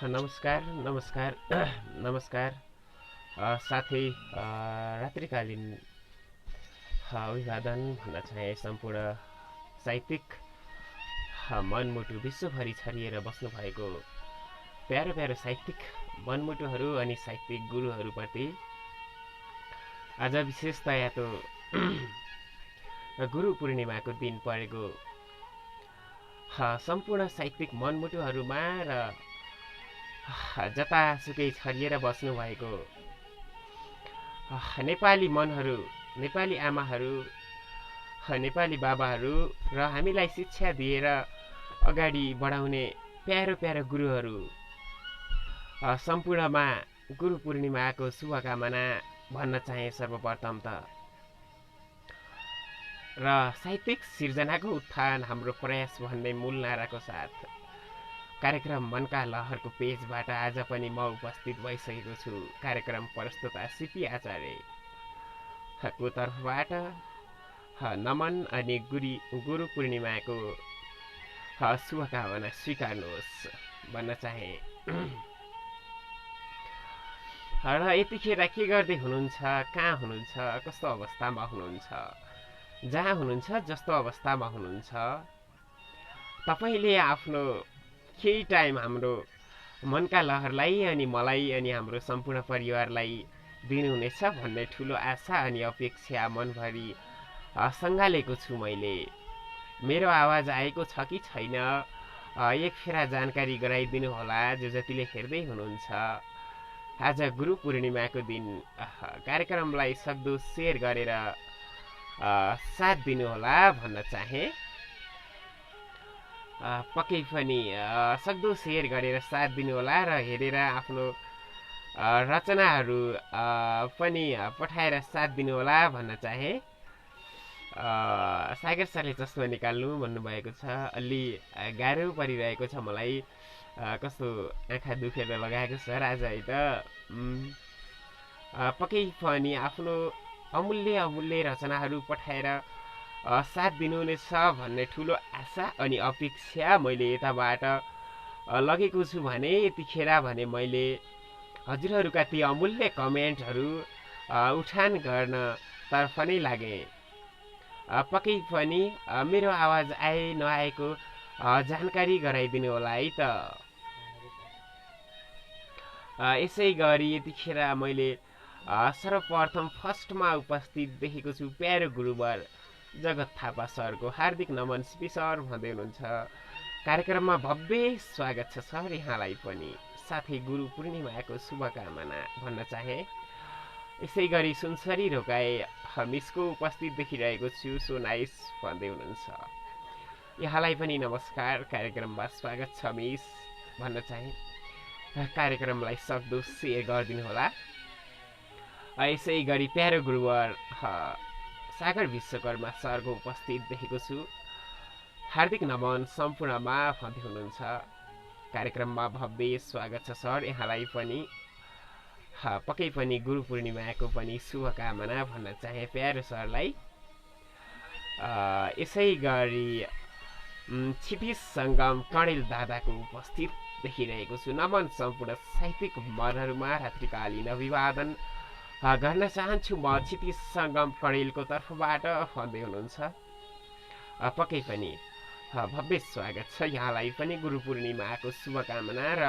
नमस्कार नमस्कार नमस्कार साथै रात्रिकालीन अभिवादन भन्न चाहे सम्पूर्ण साहित्यिक मनमुटु विश्वभरि छरिएर बस्नुभएको प्यारो प्यारो साहित्यिक मनमुटुहरू अनि साहित्यिक गुरुहरूप्रति आज विशेषतया तो गुरु पूर्णिमाको दिन परेको सम्पूर्ण साहित्यिक मनमुटुहरूमा र जतासुकै छरिएर बस्नुभएको नेपाली मनहरू, नेपाली आमाहरू, नेपाली बाबाहरू र हामीलाई शिक्षा दिएर अगाडि बढाउने प्यारो प्यारो गुरुहरू सम्पूर्णमा गुरु पूर्णिमाको शुभकामना भन्न चाहे सर्वप्रथम त। र साहित्यिक सिर्जनाको उत्थान हाम्रो प्रयास भन्ने मूल नाराको साथ कार्यक्रम मनका लहरको पेजबाट आज पनि म उपस्थित भइसकेको छु। कार्यक्रम प्रस्तुता सिपी आचार्यको तर्फबाट नमन अनि गुरु पूर्णिमाको शुभकामना स्वीकार्नुहोस् भन्न चाहे। र यतिखेर के गर्दै हुनुहुन्छ, कहाँ हुनुहुन्छ, कस्तो अवस्थामा हुनुहुन्छ, जहाँ हुनुहुन्छ, जस्तो अवस्थामा हुनुहुन्छ, तपाईले आफ्नो केही टाइम हाम्रो मनका लहरलाई अनि मलाई अनि हाम्रो सम्पूर्ण परिवारलाई दिनुहुनेछ भन्ने ठुलो आशा अनि अपेक्षा मनभरि सँगालेको छु मैले। मेरो आवाज आएको छ कि छैन एक फेरा जानकारी गराइदिनु होला जो जतिले हेर्दै हुनुहुन्छ। आज गुरु पूर्णिमाको दिन कार्यक्रमलाई सक्दो सेयर गरेर साथ दिनुहोला भन्न चाहे। पक्कै पनि सक्दो सेयर गरेर साथ दिनुहोला र हेरेर आफ्नो रचनाहरू पनि पठाएर साथ दिनुहोला भन्न चाहे। सागर सरले चस्मा निकाल्नु भन्नुभएको छ, अलि गाह्रो परिरहेको छ मलाई, कस्तो आँखा दुखेर लगाएको सर आज है त। पक्कै पनि आफ्नो अमूल्य अमूल्य रचनाहरू पठाएर साथ दिनुहुनेछ भन्ने ठुलो आशा अनि अपेक्षा मैले यताबाट लगेको छु भने यतिखेर भने मैले हजुरहरूका ती अमूल्य कमेन्टहरू उठान गर्न तर्फ नै लागे। पक्कै पनि मेरो आवाज आए नआएको जानकारी गराइदिनु होला है त। यसै गरी यतिखेर मैले सर्वप्रथम फर्स्टमा उपस्थित देखेको छु प्यारो गुरुवर जगत थापा सरको हार्दिक नमन सिपी सर भन्दै हुनुहुन्छ। कार्यक्रममा भव्य स्वागत छ सर यहाँलाई पनि, साथै गुरु पूर्णिमाको शुभकामना भन्न चाहे। यसै गरी सुनसरी रोकाए मिसको उपस्थित देखिरहेको छु, सो नाइस भन्दै हुनुहुन्छ। यहाँलाई पनि नमस्कार, कार्यक्रममा स्वागत छ मिस भन्न चाहे। कार्यक्रमलाई सक्दो सेयर गरिदिनु होला। यसै गरी प्यारो गुरुवर सागर विश्वकर्मा सरको उपस्थित देखेको छु, हार्दिक नमन सम्पूर्णमा भन्दै हुनुहुन्छ। कार्यक्रममा भव्य स्वागत छ सर। यहाँलाई पनि पक्कै पनि गुरु पूर्णिमाको पनि शुभकामना भन्न चाहे प्यारो सरलाई। यसै गरी क्षितिज सङ्गम कणेल दादाको उपस्थित देखिरहेको छु। नमन सम्पूर्ण साहित्यिक मनहरूमा रात्रिकालीन अभिवादन गर्न चाहन्छु म क्षितिज सङ्गम कणेलको तर्फबाट भन्दै हुनुहुन्छ। पक्कै पनि भव्य स्वागत छ यहाँलाई पनि गुरु पूर्णिमाको शुभकामना। र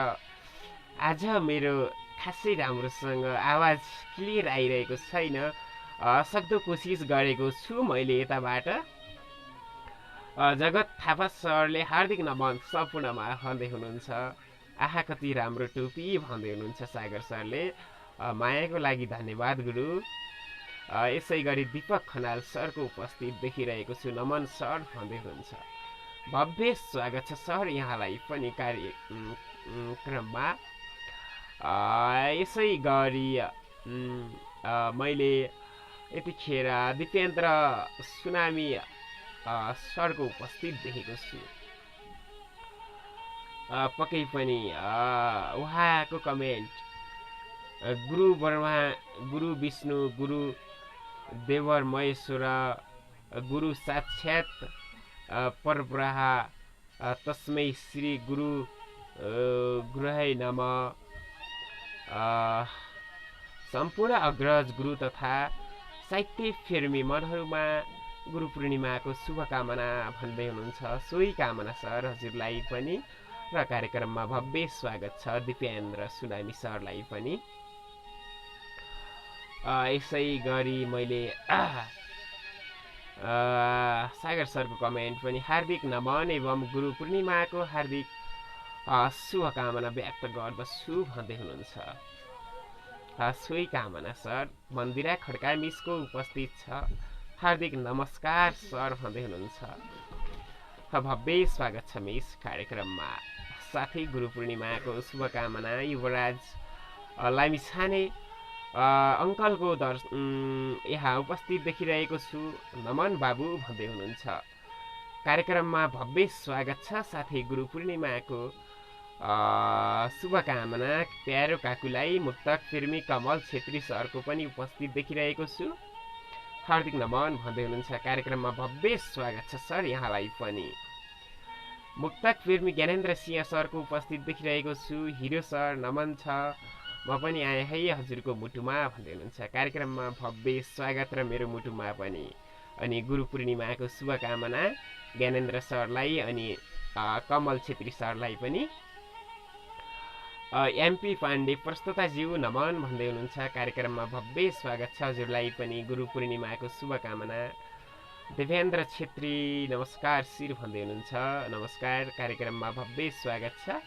आज मेरो खासै राम्रोसँग आवाज क्लियर आइरहेको छैन, सक्दो कोसिस गरेको छु मैले यताबाट। जगत थापा सरले हार्दिक नमन सम्पूर्णमा भन्दै हुनुहुन्छ। आहा कति राम्रो टोपी भन्दै हुनुहुन्छ सागर सरले। मायाको लागि धन्यवाद गुरु। यसै गरी दीपक खनाल सरको उपस्थित देखिरहेको छु। नमन सर भन्दै हुनुहुन्छ। भव्य स्वागत छ सर यहाँलाई पनि कार्यक्रममा। यसै गरी मैले यतिखेर दिपेन्द्र सुनामी सरको उपस्थित देखेको छु। पक्कै पनि उहाँको कमेन्ट गुरु ब्रह्मा, गुरु विष्णु, गुरु देवर महेश्वर, गुरु साक्षात् परब्रह्म तस्मै श्री गुरु गुरुहै नमः। सम्पूर्ण अग्रज गुरु तथा साहित्य प्रेमी मनहरूमा गुरु पूर्णिमाको शुभकामना भन्दै हुनुहुन्छ। सोही कामना सर हजुरलाई पनि। र कार्यक्रममा भव्य स्वागत छ दिपेन्द्र सुनामी सरलाई पनि। यसै गरी मैले सागर सरको कमेन्ट पनि हार्दिक नमन एवं गुरु पूर्णिमाको हार्दिक शुभकामना व्यक्त गर्दछु भन्दै हुनुहुन्छ। सोही कामना सर। मन्दिरा खड्का मिसको उपस्थित छ। हार्दिक नमस्कार सर भन्दै हुनुहुन्छ। भव्य स्वागत छ मिस कार्यक्रममा। साथै गुरु पूर्णिमाको शुभकामना युवराज लामिछाने अङ्कलको यहाँ उपस्थित देखिरहेको छु। नमन बाबु भन्दै हुनुहुन्छ। कार्यक्रममा भव्य स्वागत छ। साथै गुरु पूर्णिमाको शुभकामना प्यारो काकुलाई मुक्तक प्रेमी कमल छेत्री सरको पनि उपस्थित देखिरहेको छु। हार्दिक नमन भन्दै हुनुहुन्छ। कार्यक्रममा भव्य स्वागत छ सर यहाँलाई पनि। मुक्तक प्रेमी ज्ञानेन्द्र सिंह सरको उपस्थित देखिरहेको छु। हिरो सर नमन छ, म पनि आएँ है हजुरको मुटुमा भन्दै हुनुहुन्छ। कार्यक्रममा भव्य स्वागत र मेरो मुटुमा पनि। अनि गुरु पूर्णिमाको शुभकामना ज्ञानेन्द्र सरलाई अनि कमल छेत्री सरलाई पनि। एमपी पाण्डे प्रस्तुताज्यू नमन भन्दै हुनुहुन्छ। कार्यक्रममा भव्य स्वागत छ हजुरलाई पनि। गुरु पूर्णिमाको शुभकामना। देवेन्द्र छेत्री नमस्कार शिर भन्दै हुनुहुन्छ। नमस्कार। कार्यक्रममा भव्य स्वागत छ।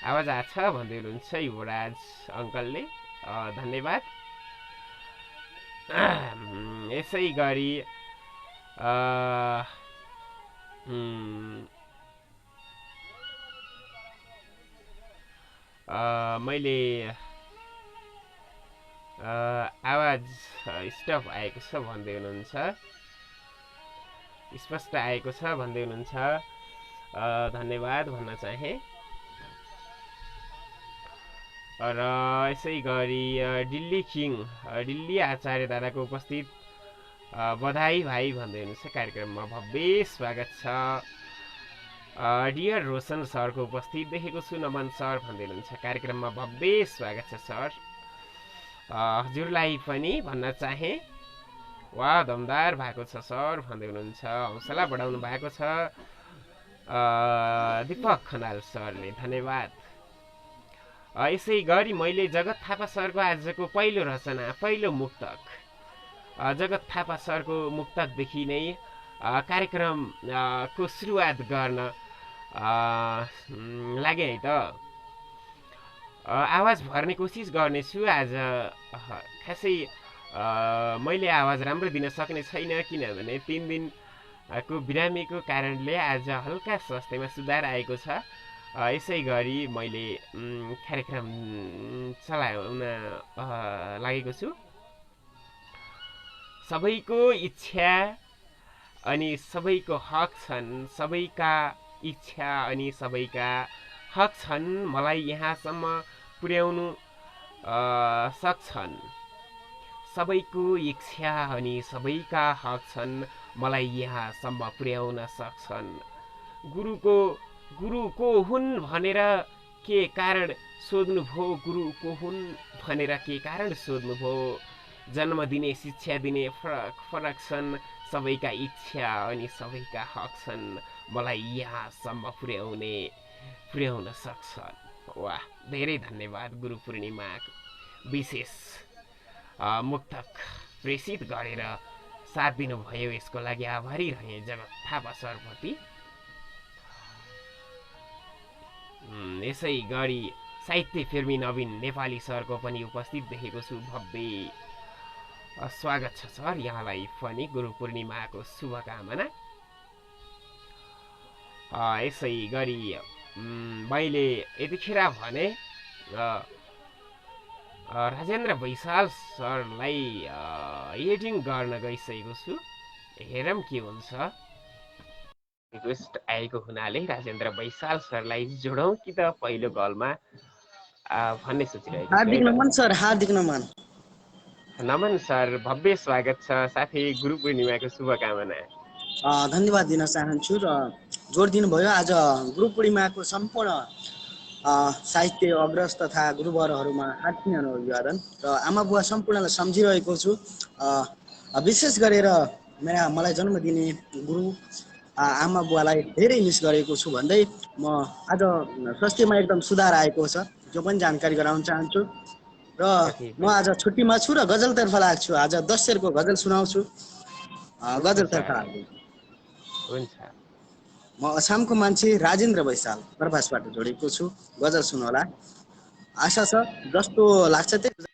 आवाज आछ भन्दै हुनुहुन्छ युवराज अङ्कलले। धन्यवाद। यसै गरी मैले आवाज स्टप आएको छ भन्दै हुनुहुन्छ। स्पष्ट आएको छ भन्दै हुनुहुन्छ। धन्यवाद भन्न चाहे। र यसै गरी दिल्ली किङ दिल्ली आचार्य दादाको उपस्थित बधाई भाइ भन्दै हुनुहुन्छ। कार्यक्रममा भव्य स्वागत छ। डियर रोशन सरको उपस्थित देखेको छु। नमन सर भन्दै हुनुहुन्छ। कार्यक्रममा भव्य स्वागत छ सर हजुरलाई पनि भन्न चाहे। वा दमदार भएको छ सर भन्दै हुनुहुन्छ। हौसला बढाउनु भएको छ दीपक खनाल सरले। धन्यवाद। यसै गरी मैले जगत थापा सरको आजको पहिलो रचना, पहिलो मुक्तक, जगत थापा सरको मुक्तकदेखि नै कार्यक्रमको सुरुवात गर्न लागे है त। आवाज भर्ने कोसिस गर्नेछु आज। खासै मैले आवाज राम्रो दिन सक्ने छैन किनभने 3 दिनको बिरामीको कारणले आज हल्का स्वास्थ्यमा सुधार आएको छ। यसै गरी मैले कार्यक्रम चलाउन लागेको छु। सबैको इच्छा अनि सबैको हक छन्। सबैका इच्छा अनि सबैका हक छन् मलाई यहाँसम्म पुर्याउनु सक्छन्। सबैको इच्छा अनि सबैका हक छन् मलाई यहाँसम्म पुर्याउन सक्छन्। गुरु को हुन् भनेर के कारण सोध्नुभयो, गुरु को हुन् भनेर के कारण सोध्नुभयो। जन्म दिने शिक्षा दिने फरक फरक छन्, सबैका इच्छा अनि सबैका हक छन् मलाई यहाँसम्म पुर्याउन सक्छन्। वाह, धेरै धन्यवाद। गुरु पूर्णिमा विशेष मुक्तक प्रेषित गरेर साथ दिनुभयो, यसको लागि आभारी रहे जगत थापा सरप्रति। यसै गरी साहित्य प्रेमी नवीन नेपाली सरको पनि उपस्थित देखेको छु। भव्य स्वागत छ सर, यहाँलाई पनि गुरु पूर्णिमाको शुभकामना। यसै गरी मैले यतिखेर भने राजेन्द्र बैशाल सरलाई एडिङ गर्न गइसकेको छु, हेरौँ के हुन्छ। रिक्वेस्ट आएको हुनाले राजेन्द्र बैशाल सरलाई जोडौँ कि त पहिलो कलमा भन्ने सोचिरहेको छु। हार्दिक नमन सर, हार्दिक नमन। नमन सर, भव्य स्वागत छ, साथै गुरु पूर्णिमाको शुभकामना। धन्यवाद दिन चाहन्छु र जोड दिनुभयो। आज गुरु पूर्णिमाको सम्पूर्ण साहित्य अग्रज तथा गुरुवरहरूमा हार्दिक अभिवादन र आमा बुवा सम्पूर्णलाई सम्झिरहेको छु। विशेष गरेर मलाई जन्म दिने गुरु आमा बुवालाई धेरै मिस गरेको छु भन्दै म आज स्वास्थ्यमा एकदम सुधार आएको छ, जो पनि जानकारी गराउन चाहन्छु। र म आज छुट्टीमा छु र गजलतर्फ लाग्छु। आज 10 शेरको गजल सुनाउँछु। गजलतर्फ लाग्छु। हुन्छ। म अछामको मान्छे राजेन्द्र बैशाल प्रभासबाट जोडेको छु। गजल सुन्नुहोला, आशा छ जस्तो लाग्छ त्यही।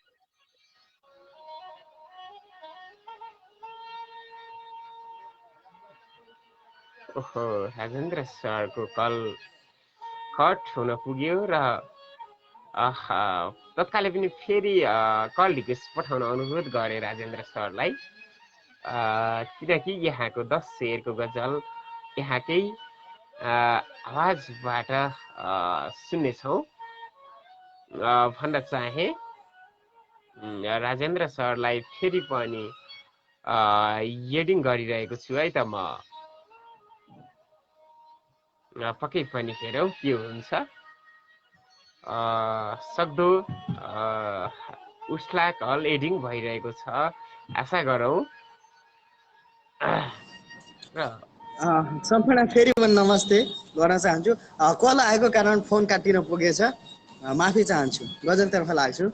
ओहो, राजेन्द्र सरको कल कट हुन पुग्यो र तत्कालै पनि फेरि कल रिक्वेस्ट पठाउन अनुरोध गरे राजेन्द्र सरलाई, किनकि यहाँको 10 शेरको गजल यहाँकै आवाजबाट सुन्नेछौँ भन्न चाहे। राजेन्द्र सरलाई फेरि पनि एडिङ गरिरहेको छु है त म, पक्कै पनि हेरौँ के हुन्छ। सक्दो उसलाई कल एडिङ भइरहेको छ, आशा गरौँ। सम्पूर्ण फेरि पनि नमस्ते गर्न चाहन्छु। कल आएको कारण फोन काटिन पुगेछ, माफी चाहन्छु। गजलतर्फ लाग्छु।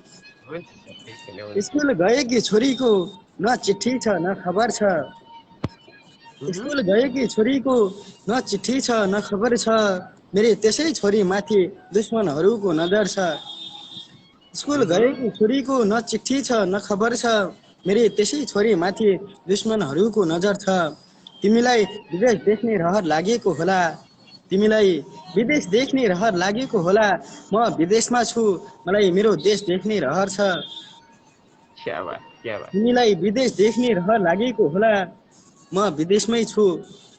स्कुल गएकी छोरीको न चिठी छ न खबर छ। स्कुल गएकी छोरीको न चिठी छ न खबर छ। मेरी त्यसै छोरी माथि दुश्मनहरूको नजर छ। स्कुल गएकी छोरीको न चिठी छ न खबर छ। मेरी त्यसै छोरी माथि दुश्मनहरूको नजर छ। तिमीलाई विदेश देख्ने रहर लागेको होला। तिमीलाई विदेश देख्ने रहर लागेको होला। म विदेशमा छु, मलाई मेरो देश देख्ने रहर छ। तिमीलाई विदेश देख्ने रहर लागेको होला। म विदेशमै छु,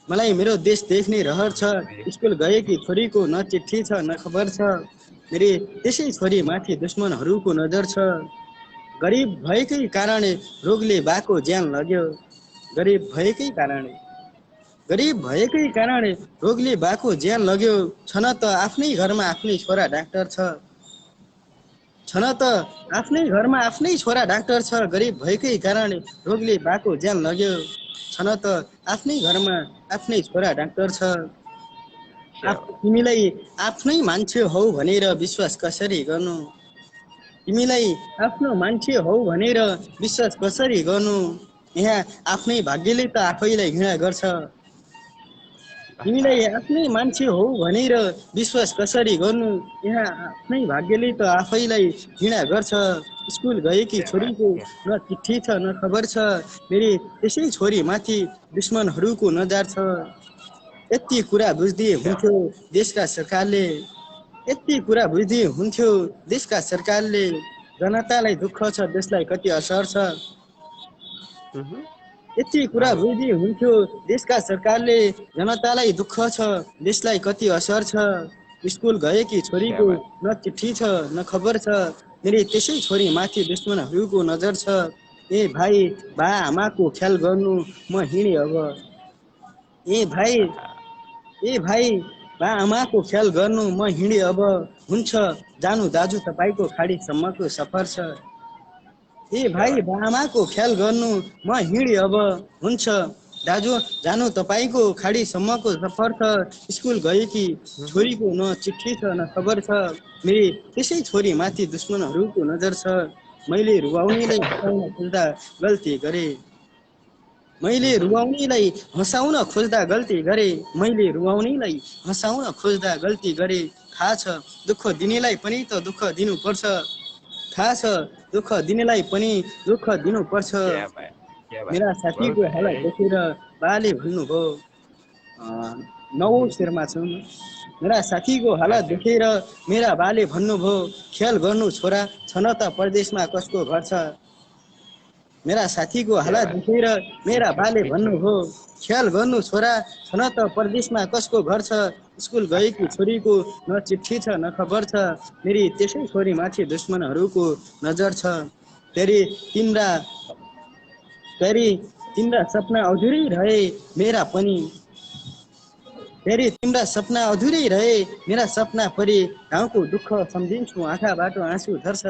मलाई मेरो देश देख्ने रहर छ। स्कुल गएकी छोरीको न चिठी छ न खबर छ। मेरी त्यसै छोरी माथि दुश्मनहरूको नजर छ। गरिब भएकै कारण रोगले बाको ज्यान लग्यो। गरिब भएकै कारण रोगले बाको ज्यान लग्यो। छन त आफ्नै घरमा आफ्नै छोरा डाक्टर छ। छन त आफ्नै घरमा आफ्नै छोरा डाक्टर छ। गरिब भएकै कारण रोगले बाको ज्यान लग्यो। छन त आफ्नै घरमा आफ्नै छोरा डाक्टर छ। तिमीलाई आफ्नै मान्छे हौ भनेर विश्वास कसरी गर्नु। तिमीलाई आफ्नो मान्छे हौ भनेर विश्वास कसरी गर्नु। यहाँ आफ्नै भाग्यले त आफैलाई घृणा गर्छ। तिमीलाई आफ्नै मान्छे हौ भनेर विश्वास कसरी गर्नु। यहाँ आफ्नै भाग्यले त आफैलाई घृणा गर्छ। स्कुल गएकी छोरीको न चिठी छ न खबर छ। मेरी त्यसै छोरी माथि दुश्मनहरूको नजर छ। यति कुरा बुझ्दिए हुन्थ्यो देशका सरकारले। यति कुरा बुझ्दिए हुन्थ्यो देशका सरकारले। जनतालाई दुःख छ, देशलाई कति असर छ। यति कुरा बुझ्दिए हुन्थ्यो देशका सरकारले। जनतालाई दुःख छ, देशलाई कति असर छ। स्कुल गएकी क्या छोरीको बात। न चिठी छ न खबर छ, मेरी त्यसै छोरी माथि दुश्मनहरूको नजर छ। ए भाइ बा आमाको ख्याल गर्नु म हिँडेँ अब। ए भाइ ए भाइ बा आमाको ख्याल गर्नु म हिँडेँ अब। हुन्छ जानु दाजु तपाईँको खाडीसम्मको सफर छ। ए क्या भाइ बात। बा आमाको ख्याल गर्नु म हिँडेँ अब। हुन्छ दाजु जानु तपाईँको खाडीसम्मको सफर छ। स्कुल गएकी छोरीको न चिठी छ न खबर छ, मेरी त्यसै छोरी माथि दुश्मनहरूको नजर छ। मैले रुवाउनेलाई हँसाउन खोज्दा गल्ती गरेँ, मैले रुवाउनेलाई हँसाउन खोज्दा गल्ती गरेँ, मैले रुवाउनेलाई हँसाउन खोज्दा गल्ती गरेँ। थाहा छ दुःख दिनेलाई पनि त दुःख दिनुपर्छ, थाहा छ दुःख दिनेलाई पनि दुःख दिनुपर्छ। क्या बात। क्या बात। मेरा बहुत साथीको हालत है। देखेर बाले भन्नुभयो, नौ शेरमा छु म। मेरा साथीको हालत हजुर। देखेर मेरा बाले भन्नुभयो, ख्याल गर्नु छोरा छन त परदेशमा कसको घर छ। मेरा साथीको क्या हालत बात। देखेर मेरा मिठो बाले मिठो। भन्नुभयो, ख्याल गर्नु छोरा छन त परदेशमा कसको घर छ। स्कुल गएकी आहा। छोरीको न चिठी छ न खबर छ, मेरी त्यसै छोरी माथि दुश्मनहरूको नजर छ। फेरि तिम्रा फेरि तिम्रा सपना अधुरै रहे मेरा पनि, फेरि तिम्रा सपना अधुरै रहे मेरा सपना परि, गाउँको दुःख सम्झिन्छु आँखाबाट आँसु झर्छ।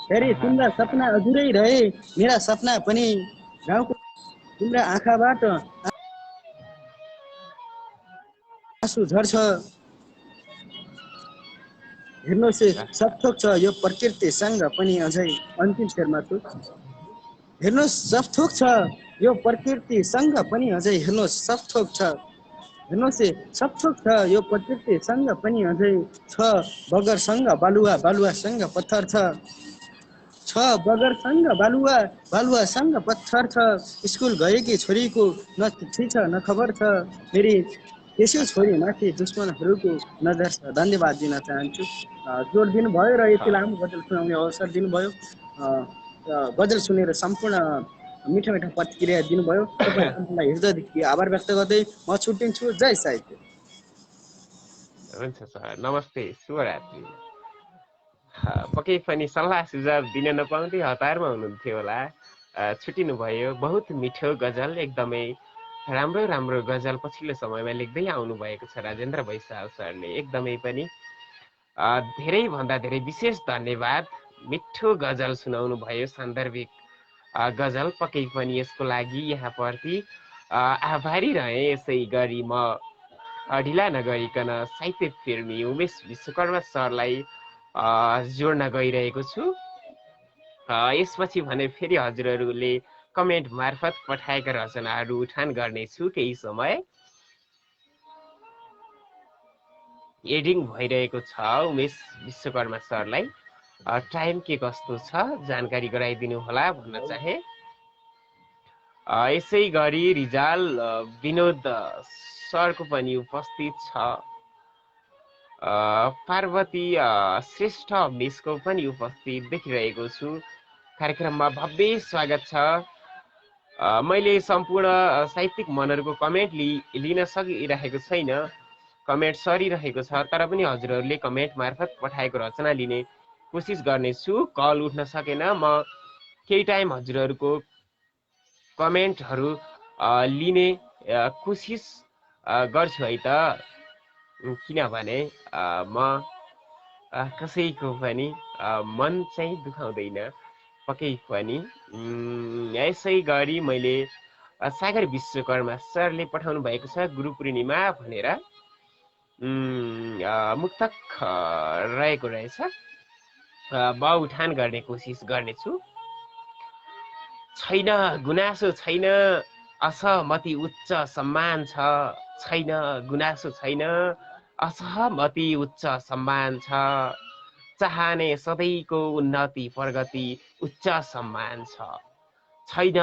फेरि तिम्रा सपना आहा। अधुरै रहे मेरा सपना पनि, गाउँको तिम्रा आँखाबाट आँसु झर्छ। हेर्नुहोस् सब थोक छ यो प्रकृतिसँग पनि अझै, अन्तिम शेरमा छु। हेर्नुहोस् सब थोक छ यो प्रकृतिसँग पनि अझै, हेर्नुहोस् सब थोक छ, हेर्नुहोस् सब थोक छ यो प्रकृतिसँग पनि अझै। छ बगरसँग बालुवा, बालुवासँग पत्थर छ, छ बगरसँग बालुवा, बालुवासँग पत्थर छ। स्कुल गएकी छोरीको न चिठी छ न खबर छ, फेरि त्यसै छोरी माथि दुश्मनहरूको नजर छ। धन्यवाद दिन चाहन्छु। जोड दिनुभयो र यति लामो गजल सुनाउने अवसर दिनुभयो, र गजल सुनेर सम्पूर्ण मिठो मिठो प्रतिक्रिया दिनुभयो। तपाईँ सम्पूर्णलाई हृदयदेखि आभार व्यक्त गर्दै म छुट्टिन्छु। जय साहित्य। हुन्छ सर, नमस्ते, शुभरात्रि। पक्कै पनि सल्लाह सुझाव दिन नपाउँदै हतारमा हुनुहुन्थ्यो होला, छुट्टिनु भयो। बहुत मिठो गजल, एकदमै राम्रो राम्रो गजल पछिल्लो समयमा लेख्दै आउनुभएको छ राजेन्द्र भैसाल सरले। एकदमै पनि धेरैभन्दा धेरै विशेष धन्यवाद। मिठो गजल सुनाउनु भयो, सान्दर्भिक गजल। पक्कै पनि यसको लागि यहाँप्रति आभारी रहेँ। यसै गरी म ढिला नगरिकन साहित्य प्रेमी उमेश विश्वकर्मा सरलाई जोड्न गइरहेको छु। यसपछि भने फेरि हजुरहरूले कमेन्ट मार्फत पठाएका रचनाहरू उठान गर्नेछु। केही समय एडिङ भइरहेको छ उमेश विश्वकर्मा सरलाई, टाइम के कस्तो छ जानकारी गराइदिनु होला भन्न चाहे। यसै गरी रिजाल विनोद सरको पनि उपस्थित छ, पार्वती श्रेष्ठ मिसको पनि उपस्थित देखिरहेको छु। कार्यक्रममा भव्य स्वागत छ। मैले सम्पूर्ण साहित्यिक मनहरूको कमेन्ट लिन सकिरहेको छैन, कमेन्ट सरिरहेको छ, तर पनि हजुरहरूले कमेन्ट मार्फत पठाएको रचना लिने कोसिस गर्नेछु। कल उठ्न सकेन, म केही टाइम हजुरहरूको कमेन्टहरू लिने कोसिस गर्छु है त, किनभने म कसैको पनि मन चाहिँ दुखाउँदैन पक्कै पनि। यसै गरी मैले सागर विश्वकर्मा सरले पठाउनु भएको छ गुरु पूर्णिमा भनेर मुक्तक रहेको रहेछ, उठान गर्ने कोसिस गर्नेछु। छैन गुनासो छैन, असहमति उच्च सम्मान छ। छैन गुनासो छैन, असहमति उच्च सम्मान छ। चाहने सधैँको उन्नति प्रगति उच्च सम्मान छ। छैन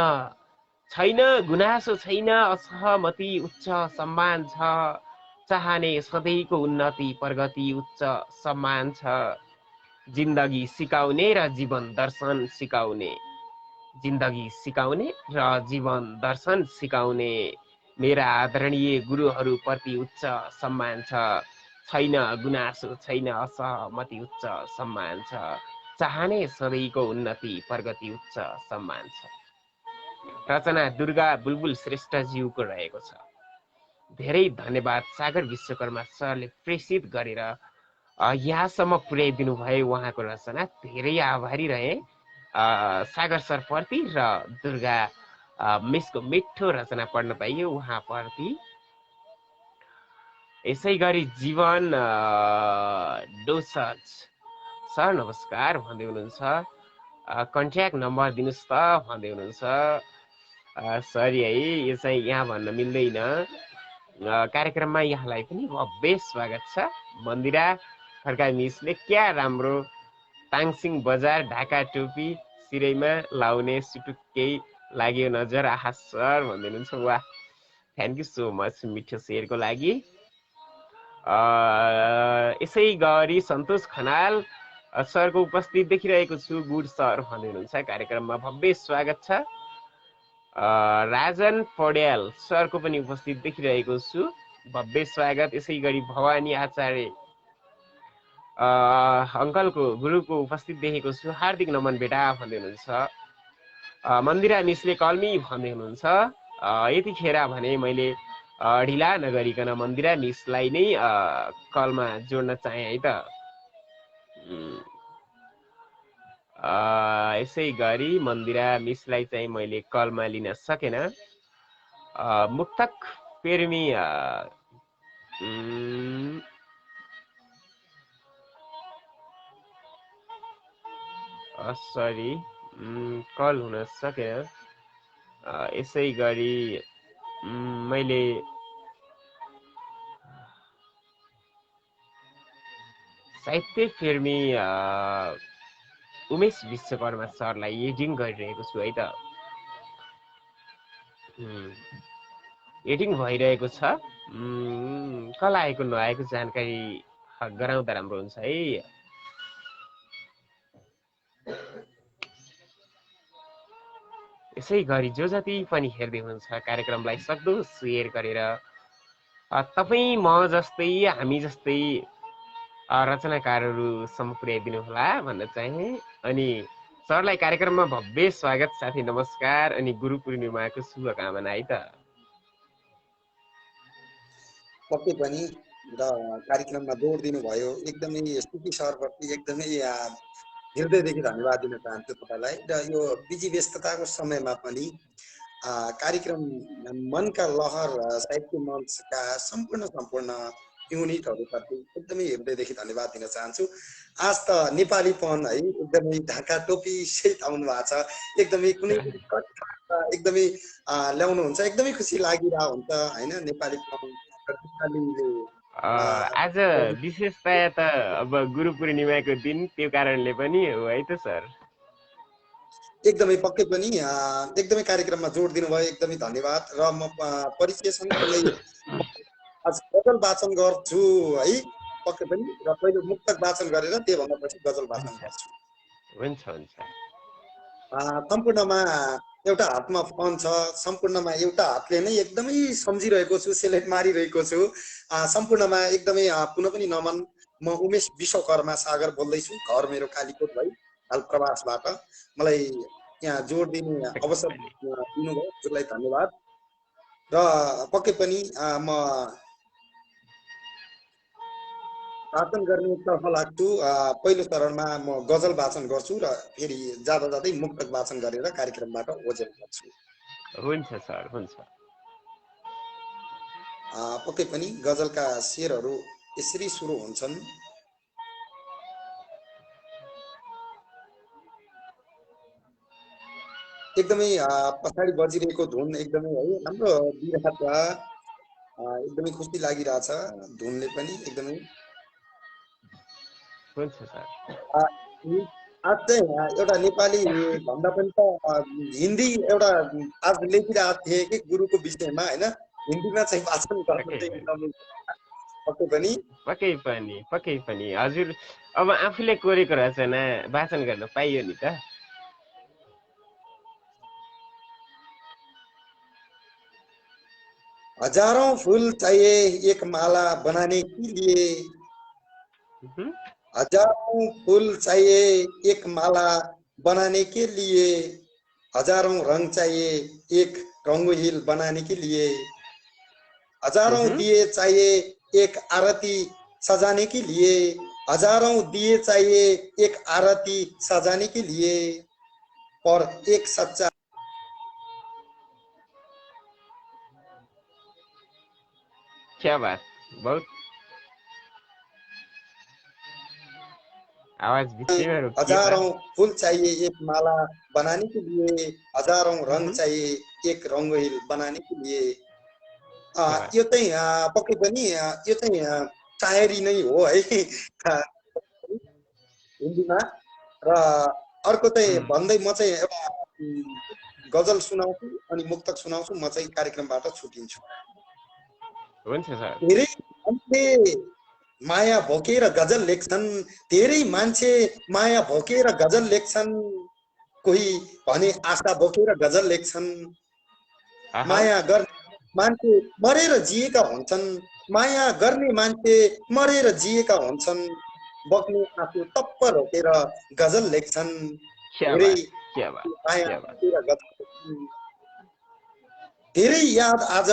छैन गुनासो छैन, असहमति उच्च सम्मान छ। चाहने सधैँको उन्नति प्रगति उच्च सम्मान छ। जिन्दगी सिकाउने र जीवन दर्शन सिकाउने, जिन्दगी सिकाउने र जीवन दर्शन सिकाउने मेरा आदरणीय गुरुहरूप्रति उच्च सम्मान छ। छैन गुनासो छैन असहमति उच्च सम्मान छ चाहने सधैँको उन्नति प्रगति उच्च सम्मान छ। रचना दुर्गा बुलबुल श्रेष्ठज्यूको रहेको छ। धेरै धन्यवाद सागर विश्वकर्मा सरले प्रेषित गरेर यहाँसम्म पुर्याइदिनु भयो उहाँको रचना। धेरै आभारी रहे सागर सरप्रति र दुर्गा मिसको मिठो रचना पढ्न पाइयो उहाँप्रति। यसै गरी जीवन डोसज सर नमस्कार भन्दै हुनुहुन्छ। कन्ट्याक्ट नम्बर दिनुहोस् त भन्दै हुनुहुन्छ। सरी है यो चाहिँ यहाँ भन्न मिल्दैन। कार्यक्रममा यहाँलाई पनि भव्य स्वागत छ। मन्दिरा खड्का मिसले क्या राम्रो ताङसिङ बजार ढाका टोपी सिरैमा लाउने सुटुक्कै लाग्यो नजर आहा सर भन्दै हुनुहुन्छ। वाह थ्याङ्क यू सो मच मिठो शेयरको लागि। यसै गरी सन्तोष खनाल सरको उपस्थित देखिरहेको छु गुड सर भन्दै हुनुहुन्छ। कार्यक्रममा भव्य स्वागत छ। राजन पौड्याल सरको पनि उपस्थित देखिरहेको छु भव्य स्वागत। यसै गरी भवानी आचार्य अङ्कलको गुरुको उपस्थित देखेको छु हार्दिक नमन बेटा भन्दै हुनुहुन्छ। मन्दिरा मिसले कल्मी भन्दै हुनुहुन्छ। यतिखेर भने मैले ढिला नगरिकन मन्दिरा मिसलाई नै कलमा जोड्न चाहे है त। यसै गरी मन्दिरा मिसलाई चाहिँ मैले कलमा लिन सकेन। मुक्तक पेर्मी सरी कल हुन सकेन। यसै गरी मैले साहित्य प्रेमी उमेश विश्वकर्मा सरलाई एडिङ गरिरहेको छु है त। एडिङ भइरहेको छ। कल आएको नआएको जानकारी गराउँदा राम्रो हुन्छ है। यसै गरी जो जति पनि हेर्दै हुनुहुन्छ कार्यक्रमलाई सक्दो सेयर गरेर तपाईँ म जस्तै हामी जस्तै रचनाकारहरूसम्म पुर्याइदिनु होला भन्न चाहे। अनि सरलाई कार्यक्रममा भव्य स्वागत साथै नमस्कार अनि गुरु पूर्णिमाको शुभकामना है त। पक्कै पनि र कार्यक्रममा जोड दिनुभयो एकदमै सुकी सरप्रति एकदमै हृदयदेखि धन्यवाद दिन चाहन्छु तपाईँलाई। र यो बिजी व्यस्तताको समयमा पनि कार्यक्रम मनका लहर साहित्य मञ्चका सम्पूर्ण युनिटहरूप्रति एकदमै हृदयदेखि धन्यवाद दिन चाहन्छु। आज त नेपालीपन है एकदमै ढाका टोपी सहित आउनु भएको छ। एकदमै कुनै एकदमै ल्याउनुहुन्छ एकदमै खुसी लागिरहेको हुन्छ होइन। नेपालीपन आज विशेषतया त अब गुरु पूर्णिमाको दिन त्यो कारणले पनि हो है त सर। एकदमै पक्कै पनि एकदमै कार्यक्रममा जोड दिनुभयो एकदमै धन्यवाद। र म परिचय सँगसँगै आज गजल वाचन गर्छु है पक्कै पनि। र पहिलो मुक्तक वाचन गरेर त्योभन्दा पछि गजल वाचन गर्छु। हुन्छ हुन्छ। सम्पूर्णमा एउटा हातमा फोन छ, सम्पूर्णमा एउटा हातले नै एकदमै सम्झिरहेको छु, सेलेक्ट मारिरहेको छु। सम्पूर्णमा एकदमै पुनः पनि नमन। म उमेश विश्वकर्मा सागर बोल्दैछु, घर मेरो कालीकोट भाइ, हाल प्रवासबाट। मलाई यहाँ जोड दिने अवसर दिनुभयो हजुरलाई धन्यवाद। र पक्कै पनि म वाचन गर्नेतर्फ लाग्छु। पहिलो चरणमा म गजल वाचन गर्छु र फेरि जाँदा जाँदै मुक्तक वाचन गरेर कार्यक्रमबाट ओझेल गर्छु। हुन्छ सर हुन्छ। पक्कै पनि गजलका शेरहरू यसरी सुरु हुन्छन्। एकदमै पछाडि बजिरहेको धुन एकदमै है राम्रो दिइरहेछ, एकदमै खुसी लागिरहेछ धुनले पनि एकदमै। हुन्छ सर। आज चाहिँ एउटा नेपाली भन्दा पनि त हिन्दी एउटा आज लेखिरहेको थिएँ कि गुरुको विषयमा होइन। हिन्दीमा चाहिँ वाचन गर्नु चाहिँ पक्कै पनि हजुर अब आफूले कोरेको रचना वाचन गर्न पाइयो नि त। हजारौं फूल चाहिए एक माला बनाने के लिए, हजारों फूल चाहिए एक माला बनाने के लिए, हजारों रंग चाहिए एक रंगोहिल बनाने के लिए, हजारों दिए चाहिए एक आरती सजाने के लिए, हजारों दिए चाहिए एक आरती सजाने के लिए, और एक सच्चा। क्या बात, बहुत आवाज बीच में रुकी था। हजारों फूल चाहिए एक माला बनाने के लिए, हजारों रंग चाहिए एक रंगोहिल बनाने के लिए। यो चाहिँ पक्कै पनि यो चाहिँ शायरी नै हो है हिन्दीमा। र अर्को चाहिँ भन्दै म चाहिँ एउटा गजल सुनाउँछु अनि मुक्तक सुनाउँछु, म चाहिँ कार्यक्रमबाट छुटिन्छु। धेरै मान्छे माया भोकेर गजल लेख्छन्, धेरै मान्छे माया भोकेर गजल लेख्छन्, कोही भने आशा बोकेर गजल लेख्छन्। माया गर्ने मान्छे मरेर जिएका हुन्छन्, माया गर्ने मान्छे मरेर जिएका हुन्छन्, बग्ने आँसु टप्प रोकेर गजल लेख्छन्। धेरै माया बोकेर गजल लेख्छन्। धेरै याद आज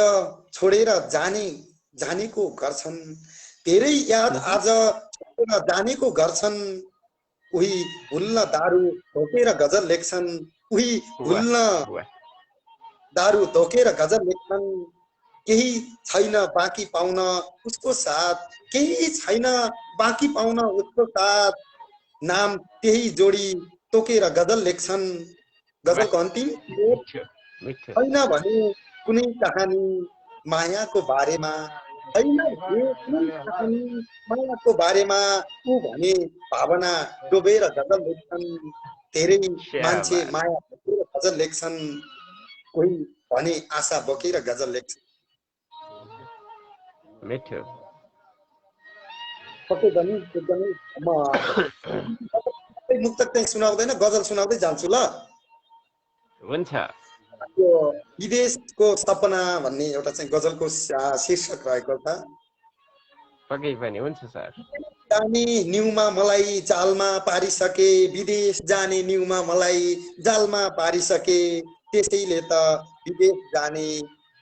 छोडेर जानेको गर्छन्, धेरै याद आज छोडेर जानेको गर्छन्, उही भुल्न दारू धोकेर गजल लेख्छन्, उही भुल्न दारू धोकेर गजल लेख्छन्। केही छैन बाँकी पाउन उसको साथ, केही छैन बाँकी पाउन उसको साथ, नाम त्यही जोडी तोकेर गजल लेख्छन्। गजलको अन्तिम छैन भने कुनै कहानी मायाको बारेमा, छैन भने कुनै कहानी मायाको बारेमा, ऊ भने भावना डुबेर गजल लेख्छन्। धेरै मान्छे माया बोकेर गजल लेख्छन्, कोही भने आशा बोकेर गजल लेख्छन्। पक्कै पनि एकदमै म मुक्तक चाहिँ सुनाउँदैन, गजल सुनाउँदै जान्छु ल। हुन्छ। यो विदेशको सपना भन्ने एउटा चाहिँ गजलको शीर्षक रहेको छ। पक्कै पनि हुन्छ सर। जाने न्युमा मलाई जालमा पारिसके, विदेश जाने न्युमा मलाई जालमा पारिसके, त्यसैले त विदेश जाने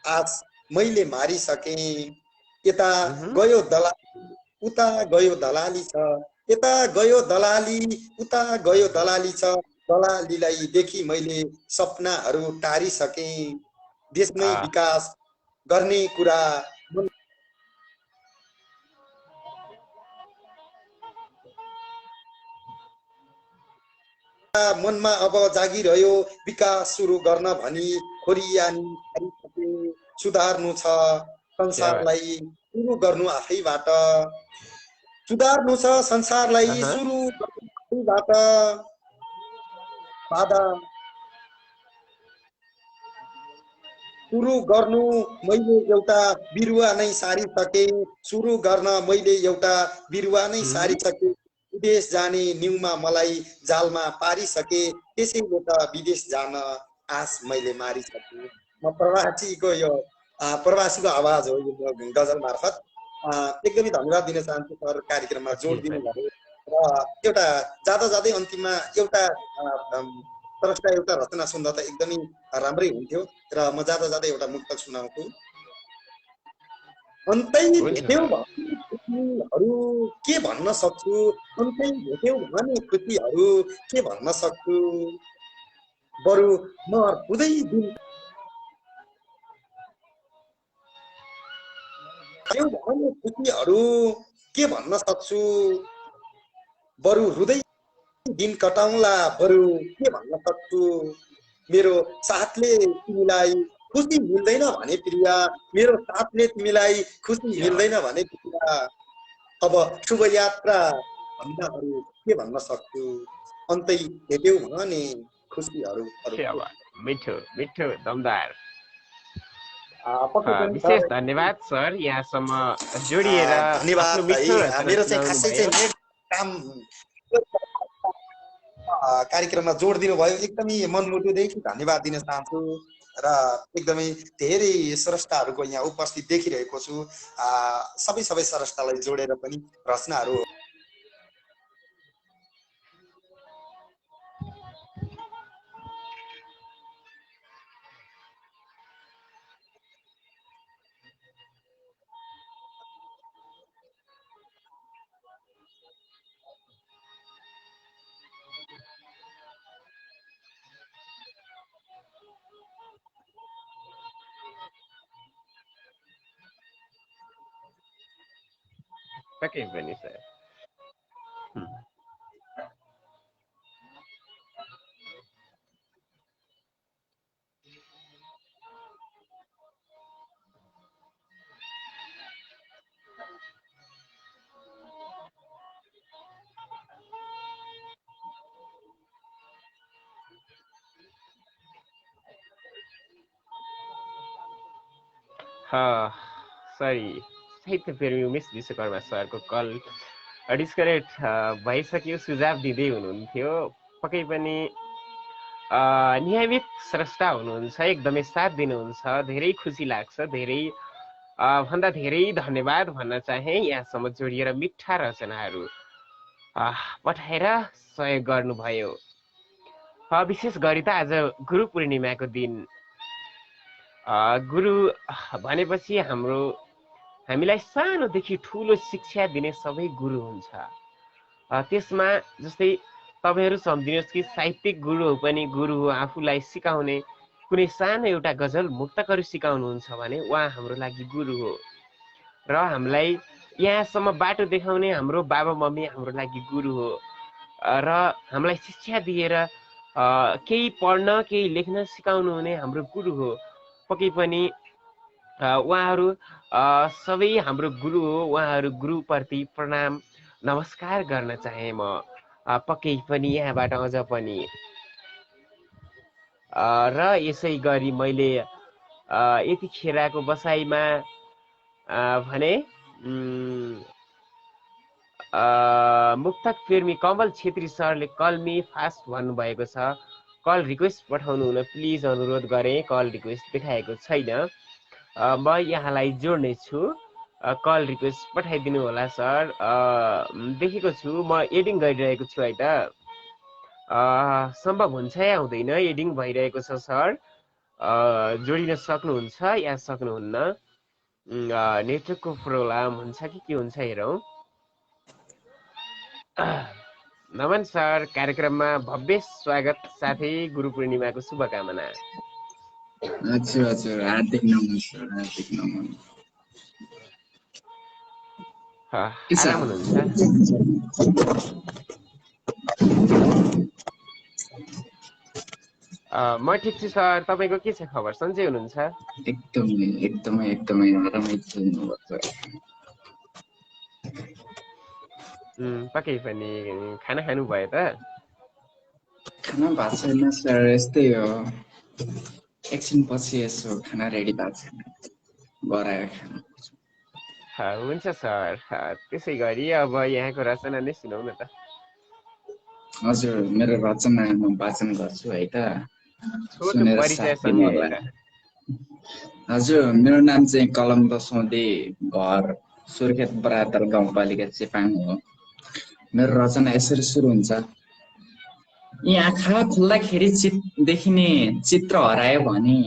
आश मैले मारिसके। यता गयो दलाली उता गयो दलाली छ, यता गयो दलाली उता गयो दलाली छ, दलालीलाई देखि मैले सपनाहरू टारिसके। देशमै विकास गर्ने कुरा मनमा अब जागिरह्यो, विकास सुरु गर्न भनी खोरियानी पारिसके। सुधार्नु छ संसारलाई सुरु गर्नु आफैबाट, सुधार्नु छ संसारलाई सुरु गर्नु आफैबाट। बाधा सुरु गर्नु मैले एउटा बिरुवा नै सारिसके, सुरु गर्न मैले एउटा बिरुवा नै सारिसके। विदेश जाने न्युमा मलाई जालमा पारिसके, त्यसैले त विदेश जान आश मैले मारिसके। म प्रवासीको यो प्रवासीको आवाज हो यो गजल मार्फत। एकदमै धन्यवाद दिन चाहन्छु सर, कार्यक्रममा जोड दिनुभयो। र एउटा जाँदा जाँदै अन्तिममा एउटा तरसका एउटा रचना सुन्दा त एकदमै राम्रै हुन्थ्यो, र म जाँदा जाँदै एउटा मुक्तक सुनाउँछु। अन्तै भेट्यौ खुसीहरू के भन्न सक्छु, अन्तै भेट्यौ भने खुसीहरू के भन्न सक्छु, बरु म हुँदै दिन भने खुसीहरू के भन्न सक्छु, बरु हृदय दिन कटाउँला बरु के भन्न सक्छु। मेरो साथले तिमीलाई खुसी मिल्दैन भने प्रिया, मेरो साथले तिमीलाई खुसी मिल्दैन भने प्रिया, अब शुभ यात्रा भन्दा अरू के भन्न सक्छु, अन्तै भेट्यौ भने खुसीहरू। मिठो मिठो दमदार। विशेष धन्यवाद सर, यहाँसम्म जोडिएर। धन्यवाद। मेरो चाहिँ खासै चाहिँ काम कार्यक्रममा जोड दिनुभयो, एकदमै मनमुटुदेखि धन्यवाद दिन चाहन्छु। र एकदमै धेरै स्रष्टाहरूको यहाँ उपस्थित देखिरहेको छु। सबै स्रष्टालाई जोडेर पनि रचनाहरू पक्कै पनि सर। सरी साहित्य प्रेमी उमेश विश्वकर्मा सरको कल डिस्कनेक्ट भइसक्यो, सुझाव दिँदै हुनुहुन्थ्यो। पक्कै पनि नियमित स्रष्टा हुनुहुन्छ, एकदमै साथ दिनुहुन्छ, धेरै खुसी लाग्छ, धेरै भन्दा धेरै धन्यवाद भन्न चाहे। यहाँसम्म जोडिएर मिठा रचनाहरू पठाएर सहयोग गर्नुभयो। विशेष गरी त आज गुरु पूर्णिमाको दिन, गुरु भनेपछि हामीलाई सानोदेखि ठुलो शिक्षा दिने सबै गुरु हुन्छ। त्यसमा जस्तै तपाईँहरू सम्झिनुहोस् कि साहित्यिक गुरु हो पनि गुरु हो, आफूलाई सिकाउने कुनै सानो एउटा गजल मुक्तकहरू सिकाउनुहुन्छ भने उहाँ हाम्रो लागि गुरु हो। र हामीलाई यहाँसम्म बाटो देखाउने हाम्रो बाबा मम्मी हाम्रो लागि गुरु हो। र हामीलाई शिक्षा दिएर केही पढ्न केही लेख्न सिकाउनु हुने हाम्रो गुरु हो। पक्कै पनि उहाँहरू सबै हाम्रो गुरु हो। उहाँहरू गुरुप्रति प्रणाम नमस्कार गर्न चाहे म पक्कै पनि यहाँबाट अझ पनि। र यसै गरी मैले यतिखेरको बसाइमा भने मुक्तक प्रेमी कमल छेत्री सरले कल मी फास्ट भन्नुभएको छ। कल रिक्वेस्ट पठाउनु हुन प्लिज अनुरोध गरेँ। कल रिक्वेस्ट देखाएको छैन, म यहाँलाई जोड्ने छु। कल रिक्वेस्ट पठाइदिनु होला सर। देखेको छु, म एडिङ गरिरहेको छु है त। सम्भव हुन्छ या हुँदैन? एडिङ भइरहेको छ सर। जोडिन सक्नुहुन्छ या सक्नुहुन्न? नेटवर्कको प्रोब्लम हुन्छ कि के हुन्छ हेरौँ। नमन सर, कार्यक्रममा भव्य स्वागत साथै गुरु पूर्णिमाको शुभकामना। हजुर हार्दिक नमन सर, हार्दिक नमन। आराम हुनुहुन्छ? म ठिक छु सर, तपाईँको के छ खबर? सन्चै हुनुहुन्छ? एकदमै आरामै हुनुहुन्छ। पक्कै पनि। खाना खानु भयो त? खाना भएको छैन सर, यस्तै हो, एकछिन पछि यसो खाना रेडी भएको छैन, गराएर खानु। हुन्छ सर। त्यसै गरी अब यहाँको रचना नै सुनाउ न त। हजुर, मेरो रचना म वाचन गर्छु है त, छोटो परिचय सँगै त। हजुर, मेरो नाम चाहिँ कलम दसौँदी, घर सुर्खेत बरातर गाउँपालिका चेपाङ हो। मेरो रचना यसरी सुरु हुन्छ। यी आँखा खोल्दाखेरि देखिने चित्र हरायो भने,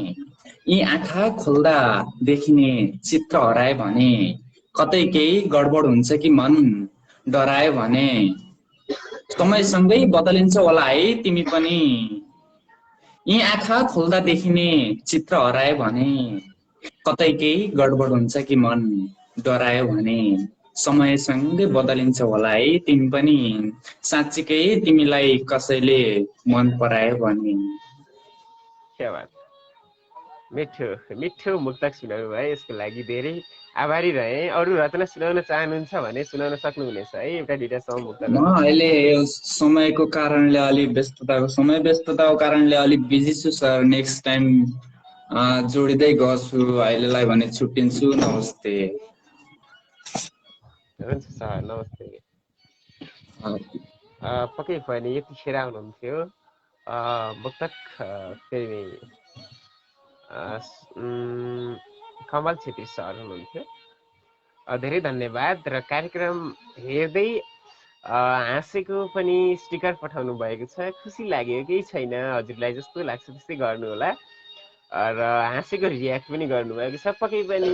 यी आँखा खोल्दा देखिने चित्र हरायो भने, कतै केही गडबड हुन्छ कि मन डरायो भने, समयसँगै बदलिन्छ होला है तिमी पनि। यी आँखा खोल्दा देखिने चित्र हरायो भने, कतै केही गडबड हुन्छ कि मन डरायो भने, समयसँगै बदलिन्छ होला है तिमी पनि। साँच्चीकै तिमीलाई कसैले मन परायो भने। क्या बात, मिठो मुक्तक सुनाउनु भयो। यसको लागि धेरै आभारी रहे। अरू रचना सुनाउन चाहनुहुन्छ भने सुनाउन सक्नुहुनेछ है, एउटा दुईटासम्म मुक्तकहरू। म अहिले समयको कारणले अलि व्यस्तताको कारणले अलिक बिजी छु सर। नेक्स्ट टाइम जोडिँदै गर्छु। अहिलेलाई भने छुट्टिन्छु। नमस्ते। हुन्छ सर, नमस्ते। पक्कै पनि यतिखेर आउनुहुन्थ्यो मुक्तक प्रेमी कमल छेत्री सर हुनुहुन्थ्यो। धेरै धन्यवाद। र कार्यक्रम हेर्दै हाँसेको पनि स्टिकर पठाउनु भएको छ, खुसी लाग्यो। केही छैन, हजुरलाई जस्तो लाग्छ त्यस्तै गर्नुहोला। र हाँसेको रियाक्ट पनि गर्नुभएको छ। पक्कै पनि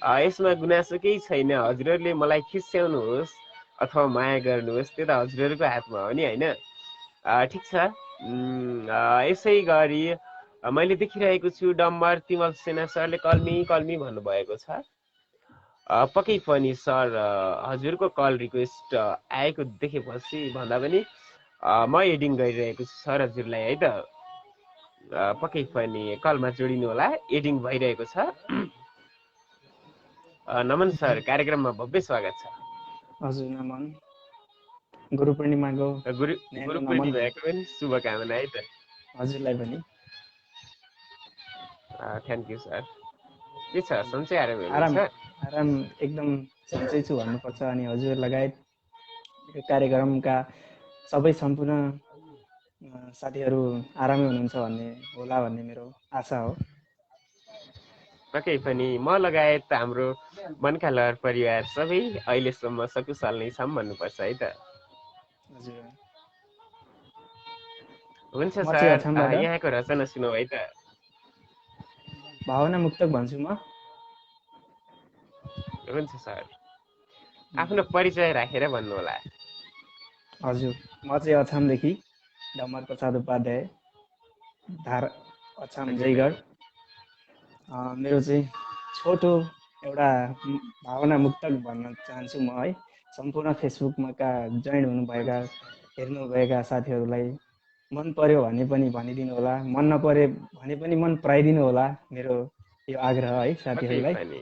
यसमा गुनासो केही छैन। हजुरहरूले मलाई खिस्याउनुहोस् अथवा माया गर्नुहोस्, त्यो त हजुरहरूको हातमा हो नि, होइन? ठिक छ। यसै गरी मैले देखिरहेको छु डम्बर तिमल सेना सरले कल्मी कल्मी भन्नुभएको छ। पक्कै पनि सर, हजुरको कल रिक्वेस्ट आएको देखेपछि भन्दा पनि म एडिङ गरिरहेको छु सर हजुरलाई, है त। पक्कै पनि कलमा जोडिनु होला, एडिङ भइरहेको छ। नमन सर, कार्यक्रममा भव्य स्वागत छ। हजुर नमन। गुरु पूर्णिमाको गुरु पूर्णिमाको पनि शुभकामना, है त। हजुरलाई पनि। Thank you sir. के छ, सन्चै आराम आराम हुनुहुन्छ? आराम एकदम सन्चै छु भन्नुपर्छ। अनि हजुर लगायत यो कार्यक्रमका सबै सम्पूर्ण साथीहरू आरामै हुनुहुन्छ भन्ने होला भन्ने मेरो आशा हो। पक्कै पनि म लगायत हाम्रो मनका लहर परिवार सबै अहिलेसम्म सकुशल नै छौँ भन्नुपर्छ, है त। हजुर हुन्छ म चाहिँ सर, अछामबाट यहाँको रचना सुनौ है त। भावना मुक्तक भन्छु म। हुन्छ सर, आफ्नो परिचय राखेर भन्नुहोला। हजुर, म चाहिँ अछामदेखि डम्बर प्रसाद उपाध्याय, धार अछाम जयगढ। मेरो चाहिँ छोटो एउटा भावना मुक्तक भन्न चाहन्छु म, है। सम्पूर्ण फेसबुकमा जोइन हुनुभएका हेर्नुभएका साथीहरूलाई मन पर्यो भने पनि भनिदिनु होला, मन नपरे भने पनि मन पराइदिनु होला, मेरो यो आग्रह, है साथीहरूलाई।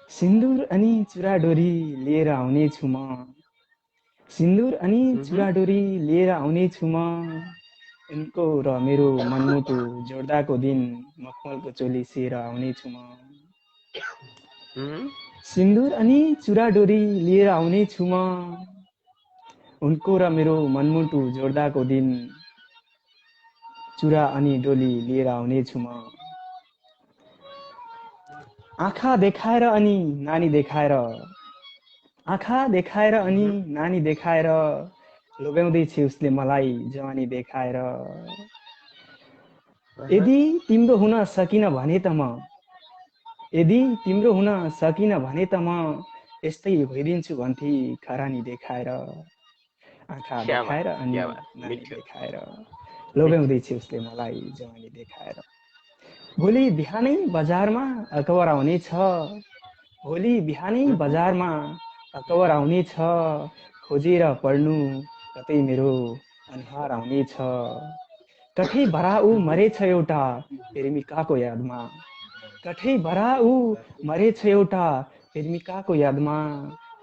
सिन्दुर अनि चुराडोरी लिएर आउने छु म, सिन्दुर अनि चुराडोरी लिएर आउने छु म, उनको र मेरो मनमुटु जोड्दाको दिन मखमलको चोली सिएर आउने छु म। सिन्दुर अनि चुराडोरी लिएर आउने छु म, उनको र मेरो मनमुटु जोड्दाको दिन चुरा अनि डोली लिएर आउने छु म। आँखा देखाएर अनि नानी देखाएर, आँखा देखाएर अनि नानी देखाएर, लोभ्याउँदैछ उसले मलाई जवानी देखाएर। यदि तिम्रो हुन सकिन भने त म, यदि तिम्रो हुन सकिन भने त म यस्तै भइदिन्छु भन्थे खरानी देखाएर। आँखा देखाएर अनि नानी देखाएर, लोभ्याउँदैछ उसले मलाई जवानी देखाएर। भोलि बिहानै बजारमा अकबर आउनेछ, भोलि बिहानै बजारमा अकबर आउनेछ, खोजेर पढ्नु कतै मेरो अनुहार आउनेछ। कठै भरा ऊ मरेछ एउटा प्रेमिकाको यादमा, कठै भरा ऊ मरेछ एउटा प्रेमिकाको यादमा,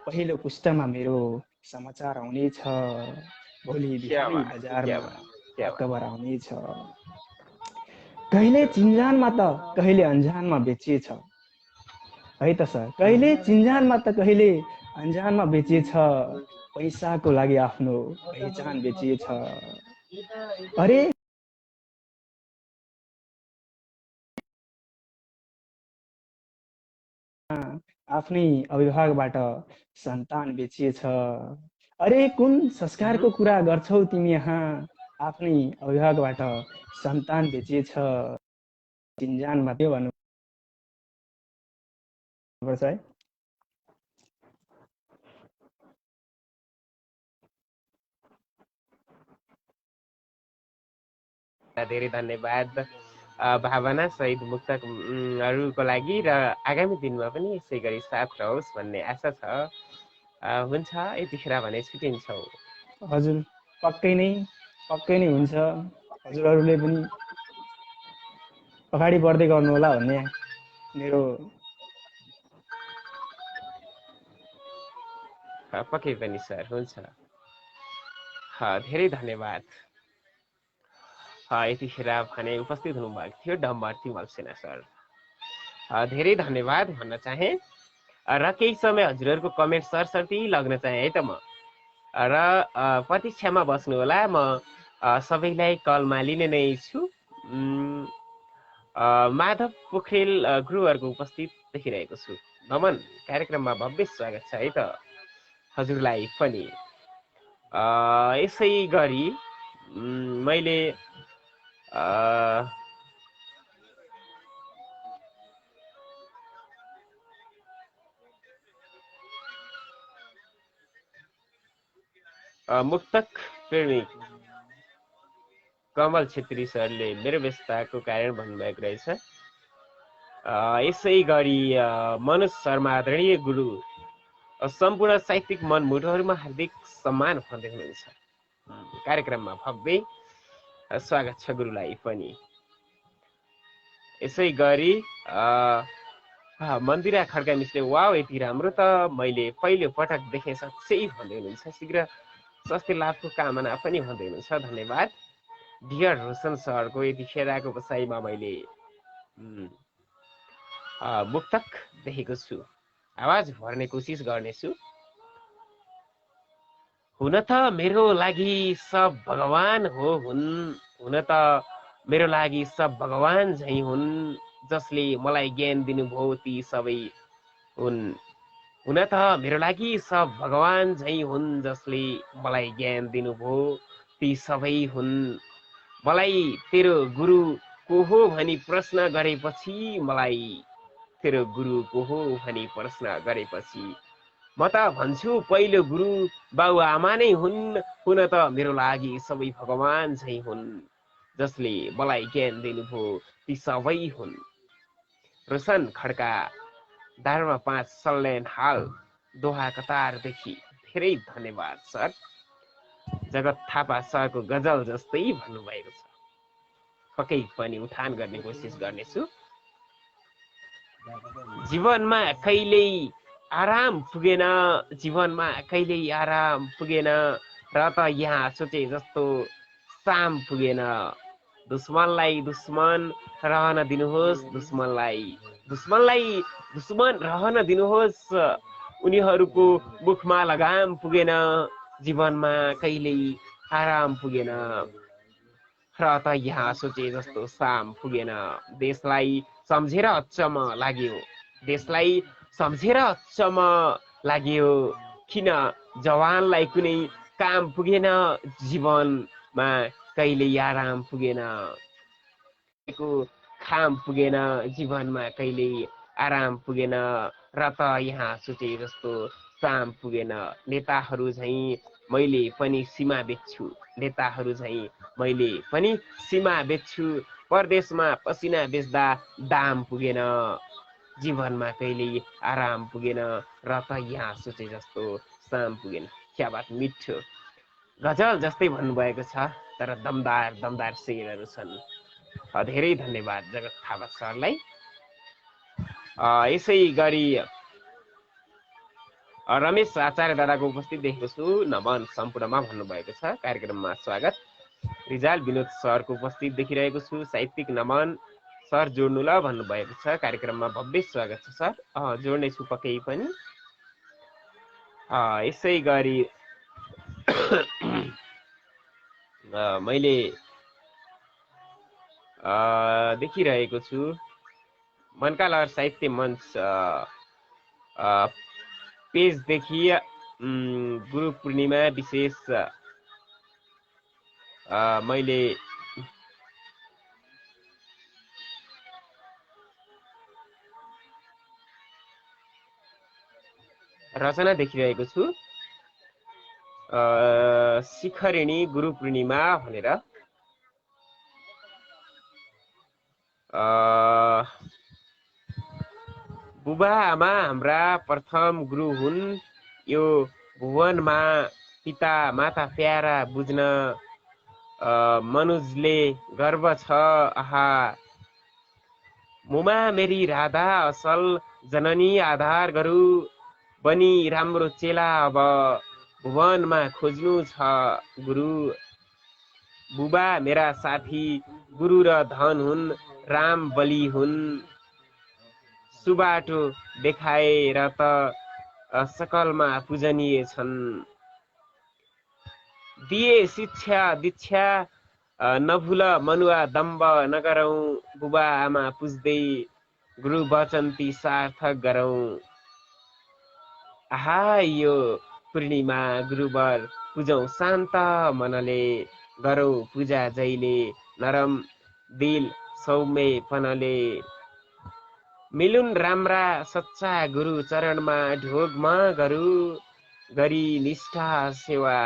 पहिलो पुष्टमा मेरो समाचार आउनेछ, भोलि बिहानै बजारमा अकबर आउनेछ। कहिले चिन्जानमा त कहिले अन्जानमा बेचिएछ, है त सर। कहिले चिन्जानमा त कहिले अन्जानमा बेचिएछ, पैसाको लागि आफ्नो पहिचान बेचिएछ। अरे आफ्नै अभिभावकबाट सन्तान बेचिएछ। अरे कुन संस्कारको कुरा गर्छौ तिमी यहाँ, आफ्नै अभिभावकबाट सन्तान बेचिएछ। चिन्जानमा त्यो भन्नुपर्छ, है। धेरै धन्यवाद भावना सहित मुक्तकहरूको लागि। र आगामी दिनमा पनि यसै गरी साथ रहोस् भन्ने आशा छ। हुन्छ, यतिखेर भने छुट्टिन्छौँ। हजुर, पक्कै नै हुन्छ। हजुरहरूले पनि अगाडि बढ्दै गर्नुहोला भन्ने मेरो पक्कै पनि सर, हुन्छ। धेरै धन्यवाद। यतिखेर भने उपस्थित हुनुभएको थियो डम्बर तिमल सेना सर। धेरै धन्यवाद भन्न चाहे र केही समय हजुरहरूको कमेन्ट सरसर्ती लग्न चाहे, है त म। र प्रतीक्षामा बस्नुहोला, म सबैलाई कलमा लिने नै छु। माधव पोखरेल गुरुहरूको उपस्थित देखिरहेको छु। नमन, कार्यक्रममा भव्य स्वागत छ है त हजुरलाई पनि। यसै गरी मैले मुक्तक प्रेमी कमल छेत्री सरले मेरो व्यस्तताको कारण भन्नुभएको रहेछ। यसै गरी मनोज शर्मा आदरणीय गुरु सम्पूर्ण साहित्यिक मनमुटुहरूमा हार्दिक सम्मान भन्दै हुनुहुन्छ। कार्यक्रममा भव्य स्वागत छ गुरुलाई पनि। यसै गरी मन्दिरा खड्का मिसले वाउ यति राम्रो त मैले पहिलो पटक देखेँ साँच्चै भन्दै हुनुहुन्छ। शीघ्र स्वास्थ्य लाभको कामना पनि भन्दै हुनुहुन्छ। धन्यवाद। डियर रोशन सरको यतिखेरको बसाइमा मैले मुक्तक देखेको छु। आवाज भर्ने कोसिस गर्नेछु। हुन त मेरो लागि सब भगवान हुन्, हुन त मेरो लागि सब भगवान झैँ हुन्, जसले मलाई ज्ञान दिनुभयो ती सबै हुन्। हुन त मेरो लागि सब भगवान झैँ हुन्, जसले मलाई ज्ञान दिनुभयो ती सबै हुन्। मलाई तेरो गुरु को हो भनी प्रश्न गरेपछि, मलाई तेरो गुरु को हो भनी प्रश्न गरेपछि म त भन्छु पहिलो गुरु बाउ आमा नै हुन्। हुन त मेरो लागि सबै भगवान झैँ हुन्, जसले मलाई ज्ञान दिनुभयो ती सबै हुन्। रोशन खड्का, दारमा 5 सल्यान हाल, दोहा कतारदेखि धेरै धन्यवाद सर। जगत थापा सरको गजल जस्तै भन्नुभएको छ। पक्कै पनि उठान गर्ने कोसिस गर्नेछु। जीवनमा कहिल्यै आराम पुगेन, जीवनमा कहिल्यै आराम पुगेन, र त यहाँ सोचे जस्तो साम पुगेन। दुश्मनलाई दुश्मन रहन दिनुहोस्, दुश्मनलाई दुश्मन रहन दिनुहोस्, उनीहरूको मुखमा लगाम पुगेन। जीवनमा कहिल्यै आराम पुगेन, र त यहाँ सोचे जस्तो साम पुगेन। देशलाई सम्झेर अचम्म लाग्यो, देशलाई सम्झेर अचम्म लाग्यो, किन जवानलाई कुनै काम पुगेन। जीवनमा कहिल्यै आराम पुगेन, खाम पुगेन। जीवनमा कहिल्यै आराम पुगेन, र त यहाँ सोचे जस्तो साम पुगेन। नेताहरू झैँ मैले पनि सीमा बेच्छु, नेताहरू झैँ मैले पनि सीमा बेच्छु, परदेशमा पसिना बेच्दा दाम पुगेन। जीवनमा कहिल्यै आराम पुगेन, र त यहाँ सोचे जस्तो साम पुगेन। क्या बात, मिठो गजल जस्तै भन्नुभएको छ, तर दमदार दमदार शेरहरू छन्। धेरै धन्यवाद जगत थापा सरलाई। यसै गरी रमेश आचार्य दादाको उपस्थित देखेको छु। नमन सम्पूर्णमा भन्नुभएको छ। कार्यक्रममा स्वागत। रिजाल विनोद सरको उपस्थित देखिरहेको छु। साहित्यिक नमन सर जोड्नु ल भन्नुभएको छ। कार्यक्रममा भव्य स्वागत छ सर। जोड्ने छु पक्कै पनि। यसै गरी मैले देखिरहेको छु मनका लहर साहित्य मञ्च पेजदेखि गुरु पूर्णिमा विशेष मैले रचना देखिरहेको छु। शिखरिणी गुरु पूर्णिमा भनेर बुबा आमा हाम्रा प्रथम गुरु हुन् यो भुवनमा, पिता माता प्यारा बुझ्न मनुजले गर्व छ। आहा मुमा मेरी राधा असल जननी आधार गरु बनी राम्रो चेला अब भुवनमा खोज्नु छ गुरु। बुबा मेरा साथी गुरु र धन हुन्, राम बलि हुन्, सुबाटो देखाएर त सकलमा पूजनीय छन्। दिए शिक्षा दीक्षा नभुल मनुवा दम्ब नगरौँ बुबा आमा पुज्दै गुरु वचन ती सार्थक गरौँ। आहा यो पूर्णिमा गुरुवर पूजौँ शान्त मनले गरौँ पूजा जैले नरम दिल सौम्यपनले। मिलुन राम्रा सच्चा गुरु चरणमा ढोगमा गरु गरी निष्ठा सेवा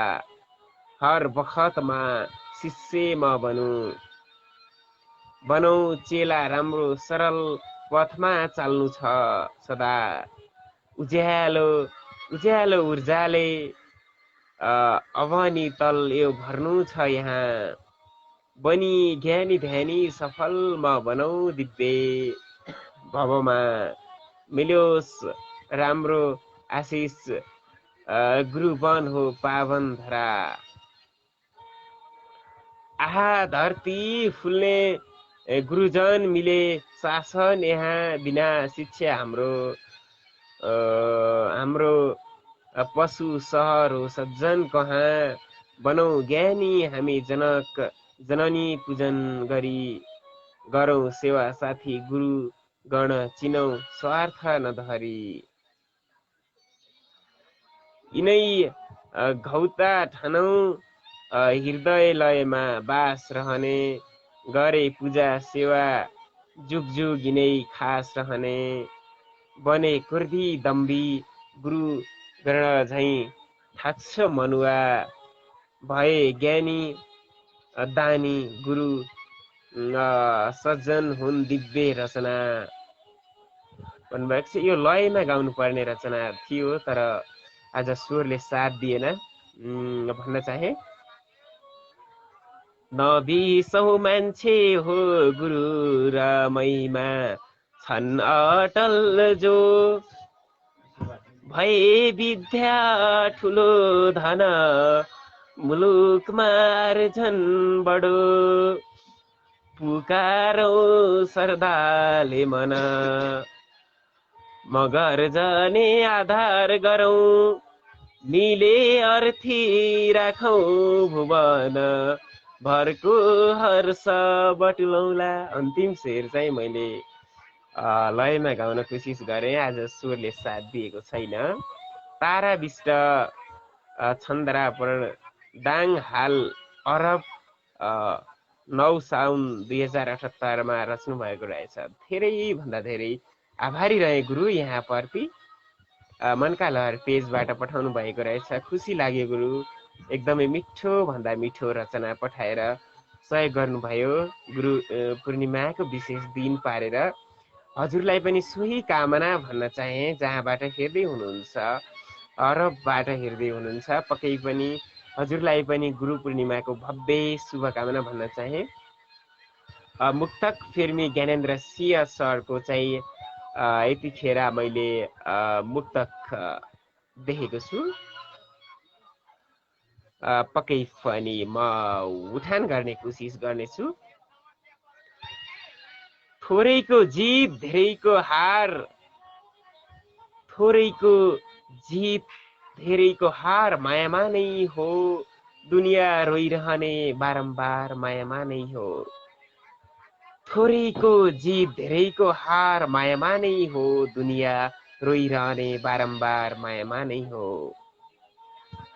हर बखतमा शिष्य म बनु। बनौ चेला राम्रो सरल पथमा चाल्नु छ सदा उज्यालो उज्यालो ऊर्जाले अवनी तल यो भर्नु छ यहाँ। बनी ज्ञानी ध्यानी सफल म बनौ दिव्य भवमा मिल्योस् राम्रो आशिष गुरुवन हो पावन धरा। आहा धरती फुल्ने गुरुजन मिले शासन यहाँ बिना शिक्षा हाम्रो पशु सहर हो सज्जन कहाँ। बनौ ज्ञानी हामी जनक जननी पूजन गरी गरौँ सेवा साथी गुरु गण चिनौ स्वार्थ नधरी। यिनै घौता ठानौ हृदय लयमा बास रहने गरे पूजा सेवा जुग जुग यिनै खास रहने। बने कुर्दी दम्बी गुरु गण झैँ थाक्छ मनुवा भए ज्ञानी दानी गुरु सज्जन हुन् दिव्य रचना भन्नुभएको छ। यो लयमा गाउनु पर्ने रचना थियो तर आज स्वरले साथ दिएन भन्न चाहे। नबिसौँ मान्छे हो गुरु र महिमा छन् अटल जो भए विद्या ठुलो धन मुलुकमा आर्जन बडो। पुकारौँ सरदाले मन मगर जाने आधार गरौँ मिले अर्थी राखौँ भुवन भरको हर्ष बटुलौला। अन्तिम शेर चाहिँ मैले लयमा गाउन कोसिस गरेँ आज स्वरले साथ दिएको छैन। तारा विष्ट छन्दरापण दाङ हाल अरब 9 साउन 2078 रच्नु भएको रहेछ। धेरैभन्दा धेरै आभारी रहे गुरु यहाँप्रति। मनका लहर पेजबाट पठाउनु भएको रहेछ। खुसी लाग्यो गुरु एकदमै मिठो भन्दा मिठो रचना पठाएर सहयोग गर्नुभयो गुरु पूर्णिमाको विशेष दिन पारेर। हजुरलाई पनि सोही कामना भन्न चाहे जहाँबाट हेर्दै हुनुहुन्छ अरबबाट हेर्दै हुनुहुन्छ पक्कै पनि हजुरलाई पनि गुरु पूर्णिमाको भव्य शुभकामना भन्न चाहे। मुक्तक फिर्मी ज्ञानेन्द्र सिंह सरको चाहिँ यतिखेर मैले मुक्तक देखेको छु। पक्कै पनि म उठान गर्ने कोसिस गर्नेछु। थोरैको जित धेरैको हार थोरैको जित धेरैको हार मायामा नै हो दुनिया रोइरहने बारम्बार मायामा नै हो। थोरैको जित धेरैको हार मायामा नै हो दुनिया रोइरहने बारम्बार मायामा नै हो।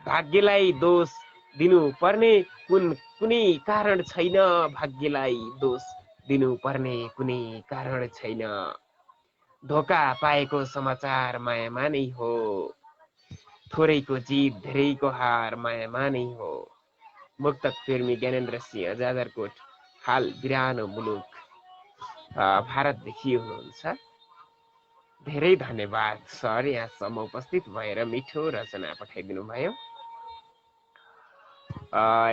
भाग्यलाई दोष दिनु पर्ने कुनै कारण छैन भाग्यलाई दोष दिनु पर्ने कुनै कारण छैन। धोका पाएको समाचार मायामा नै हो थोरैको जित धेरैको हार मायामा नै हो। मुक्तक फिर्मी ज्ञानेन्द्र सिंह जाजरकोट हाल बिरानो मुलुक भारतदेखि हुनुहुन्छ। धेरै धन्यवाद सर यहाँसम्म उपस्थित भएर मिठो रचना पठाइदिनु भयो।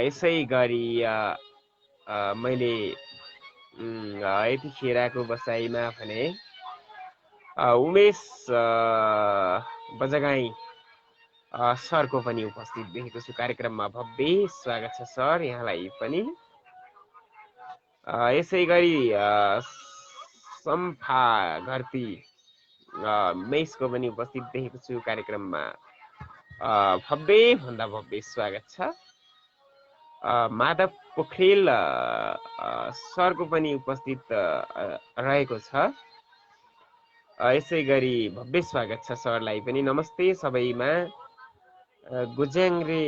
यसै गरी मैले यतिखेरको बसाइमा भने उमेश बजगाई सरको पनि उपस्थित देखेको छु कार्यक्रममा। भव्य स्वागत छ सर यहाँलाई पनि। यसै गरी सम्फा घरती मेसको पनि उपस्थित देखेको छु कार्यक्रममा। भव्य भन्दा भव्य स्वागत छ। माधव पोखरेल सरको पनि उपस्थित रहेको छ। यसै गरी भव्य स्वागत छ सरलाई पनि। नमस्ते सबैमा। गुज्याङ्रे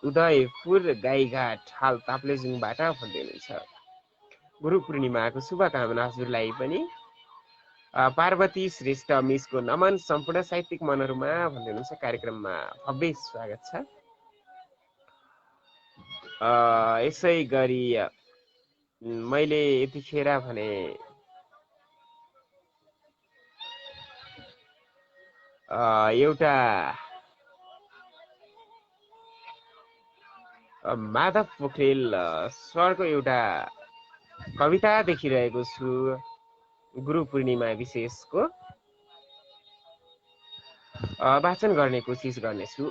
उदयपुर गाईघाट हाल ताप्लेजुङबाट भन्दै हुनुहुन्छ। गुरु पूर्णिमाको शुभकामना हजुरलाई पनि। पार्वती श्रेष्ठ मिसको नमन सम्पूर्ण साहित्यिक मनहरूमा भन्दै हुनुहुन्छ। कार्यक्रममा भव्य स्वागत छ। यसै गरी मैले यतिखेर भने एउटा माधव पोखरेल सरको एउटा कविता देखिरहेको छु गुरु पूर्णिमा विशेषको। वाचन गर्ने कोसिस गर्नेछु।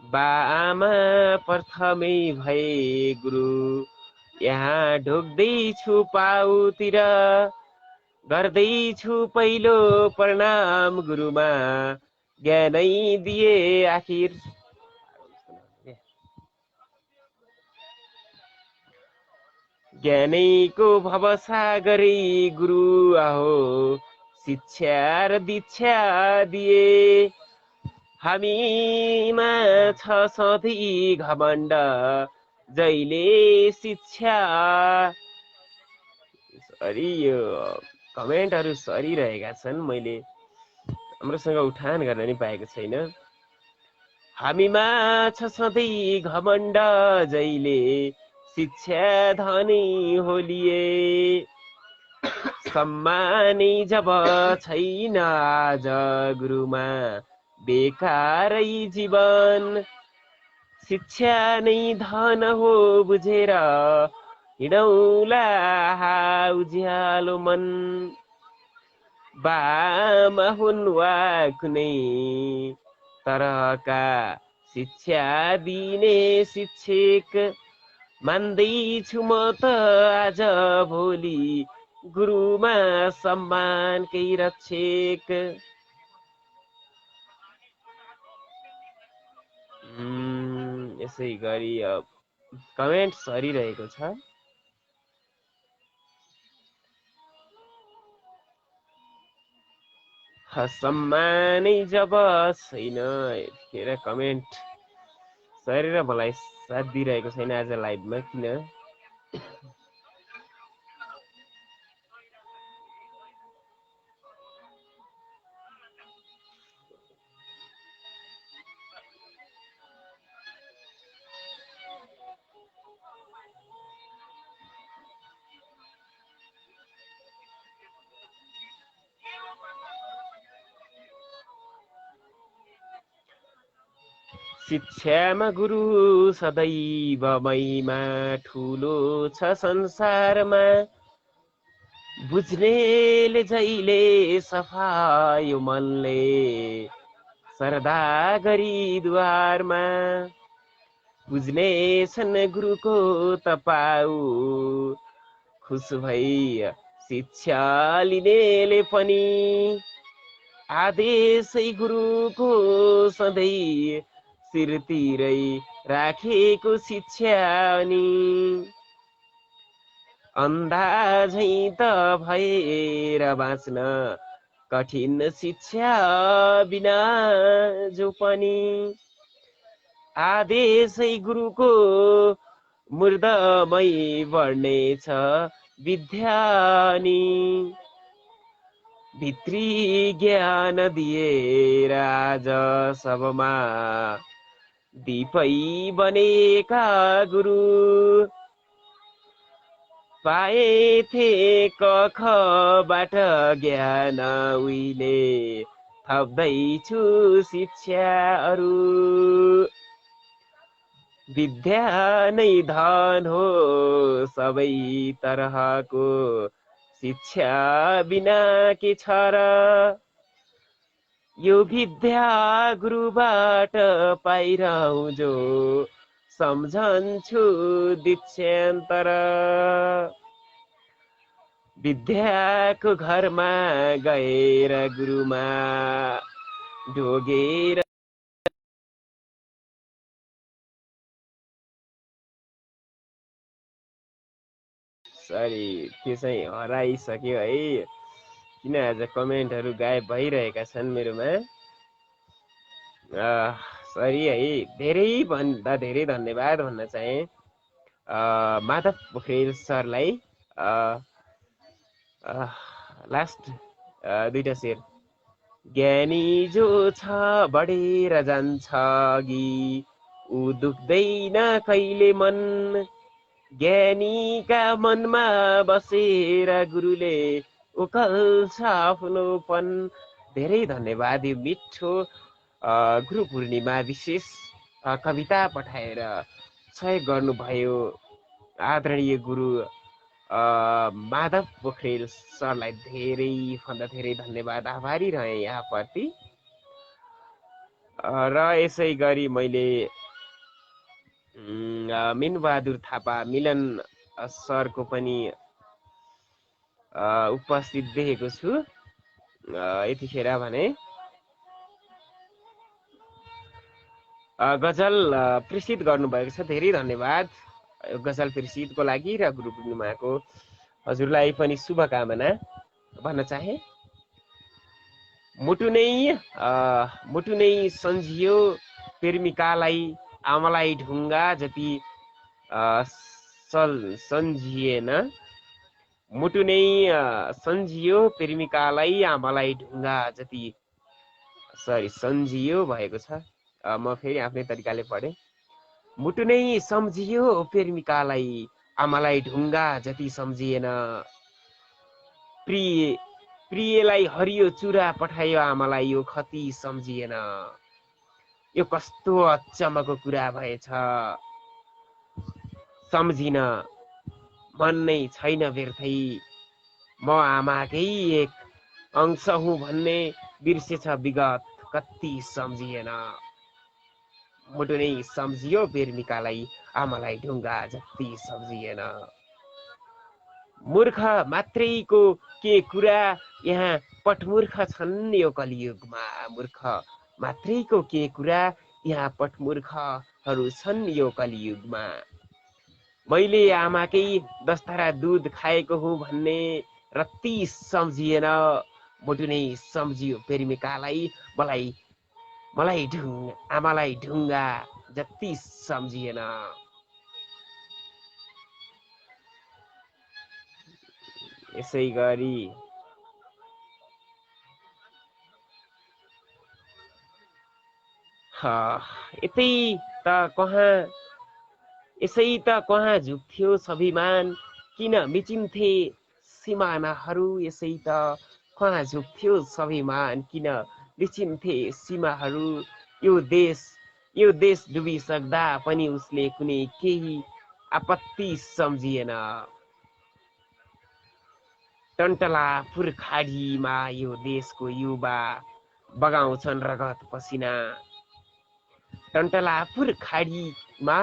बाआमा प्रथमै भए गुरु यहाँ ढोक्दैछु पाउतिर, गर्दैछु पहिलो प्रणाम गुरुमा, ज्ञानै दिए आखिर। ज्ञानैको भवसागरै गुरु आहो, शिक्षा र दीक्षा दिए, हामीमा छ सधैँ घमण्ड जहिले शिक्षा। सरी यो कमेन्टहरू सरिरहेका छन्, मैले राम्रोसँग उठान गर्न नि पाएको छैन। हामीमा छ सधैँ घमण्ड जहिले शिक्षा धनी होलिए, सम्मानै जब छैन आज गुरुमा बेकारै जीवन, शिक्षा नै धन हो बुझेर हिँडौला उज्यालो मन। बामा हुन् वा कुनै तरहका शिक्षा दिने शिक्षक, मान्दैछु म त आज भोलि गुरुमा सम्मानकै रक्षक। यसै गरी कमेन्ट सरिरहेको छ। सम्मानै जब छैन, यतिखेर कमेन्ट सरेर मलाई साथ दिइरहेको छैन आज लाइभमा, किन? शिक्षामा गुरु सदैव महिमा ठुलो छ संसारमा, बुझ्नेले जहिले सफा यो मनले सरदा गरी द्वारमा, बुझ्ने छन् गुरुको तपाउ खुस भई शिक्षा लिनेले पनि, आदेशै गुरुको सधैँ शिरतिरै राखेको शिक्षा अनि, अन्धा झैं त भएर बाँच्न कठिन शिक्षा बिना जो पनि, आदेशै गुरुको मुर्दमै बढ्नेछ विद्या नि, भित्री ज्ञान दिएर आज सबमा दीपै बनेका गुरु, पाएथे कखबाट ज्ञान उहिले थप्दैछु शिक्षा अरू, विद्या नै धन हो सबै तरहको शिक्षा बिना के छ र, यो विद्या गुरुबाट पाइरहँ जो सम्झन्छु दीक्षान्तर, विद्याको घरमा गएर गुरुमा ढोगेर सरी त्यो चाहिँ हराइसक्यो है। किन आज कमेन्टहरू गायब भइरहेका छन् मेरोमा। सरी है, धेरै भन्दा धेरै धन्यवाद भन्न चाहे माधव पोखरेल सरलाई। लास्ट दुईटा शेर। ज्ञानी जो छ बढेर जान्छ अघि, ऊ दुख्दैन कहिले मन, ज्ञानीका मनमा बसेर गुरुले उकल्छ आफ्नोपन। धेरै धन्यवाद। यो मिठो गुरु पूर्णिमा विशेष कविता पठाएर सहयोग गर्नुभयो आदरणीय गुरु माधव पोखरेल सरलाई धेरै भन्दा धेरै धन्यवाद, आभारी रहे यहाँप्रति। र यसै गरी मैले मिनबहादुर थापा मिलन सरको पनि उपस्थित देखेको छु यतिखेर भने। गजल प्रेषित गर्नुभएको छ, धेरै धन्यवाद गजल प्रेषितको लागि। र गुरु पूर्णिमाको हजुरलाई पनि शुभकामना भन्न चाहे। मुटु नै सम्झियो प्रेमिकालाई, आमालाई ढुङ्गा जति सम्झिएन। मुटु नै सम्झियो प्रेमिकालाई, आमालाई ढुङ्गा जति सम्झियो भएको छ। म फेरि आफ्नै तरिकाले पढेँ। मुटु नै सम्झियो प्रेमिकालाई, आमालाई ढुङ्गा जति सम्झिएन। प्रियलाई हरियो चुरा पठायो आमालाई, यो खती सम्झिएन। यो कस्तो अचम्मको कुरा भएछ, सम्झिन मन नै छैन व्यर्थै। म आमाकै एक अंश हुँ भन्ने बिर्सेछ विगत, कति सम्झिएन। मुटु नै सम्झियो प्रेमिकालाई, आमालाई ढुङ्गा जति सम्झिएन। मूर्ख मात्रैको के कुरा, यहाँ पटमूर्ख छन् यो कलियुगमा। मूर्ख मात्रैको के कुरा, यहाँ पटमूर्खहरू छन् यो कलियुगमा। मैले आमाकै 10 धारा दुध खाएको हुँ भन्ने रत्ती सम्झिएन। मुटु नै सम्झियो प्रेमिकालाई, आमालाई ढुङ्गा जति सम्झिएन। यसै गरी यसै त कहाँ झुक्थ्यो स्वाभिमान, किन मिचिन्थे सिमानाहरू। यसै त कहाँ झुक्थ्यो स्वाभिमान, किन मिचिन्थे सीमाहरू। यो देश डुबिसक्दा पनि उसले कुनै केही आपत्ति सम्झिएन। टन्टलापुर खाडीमा यो देशको युवा बगाउँछन् रगत पसिना। टन्टलापुर खाडीमा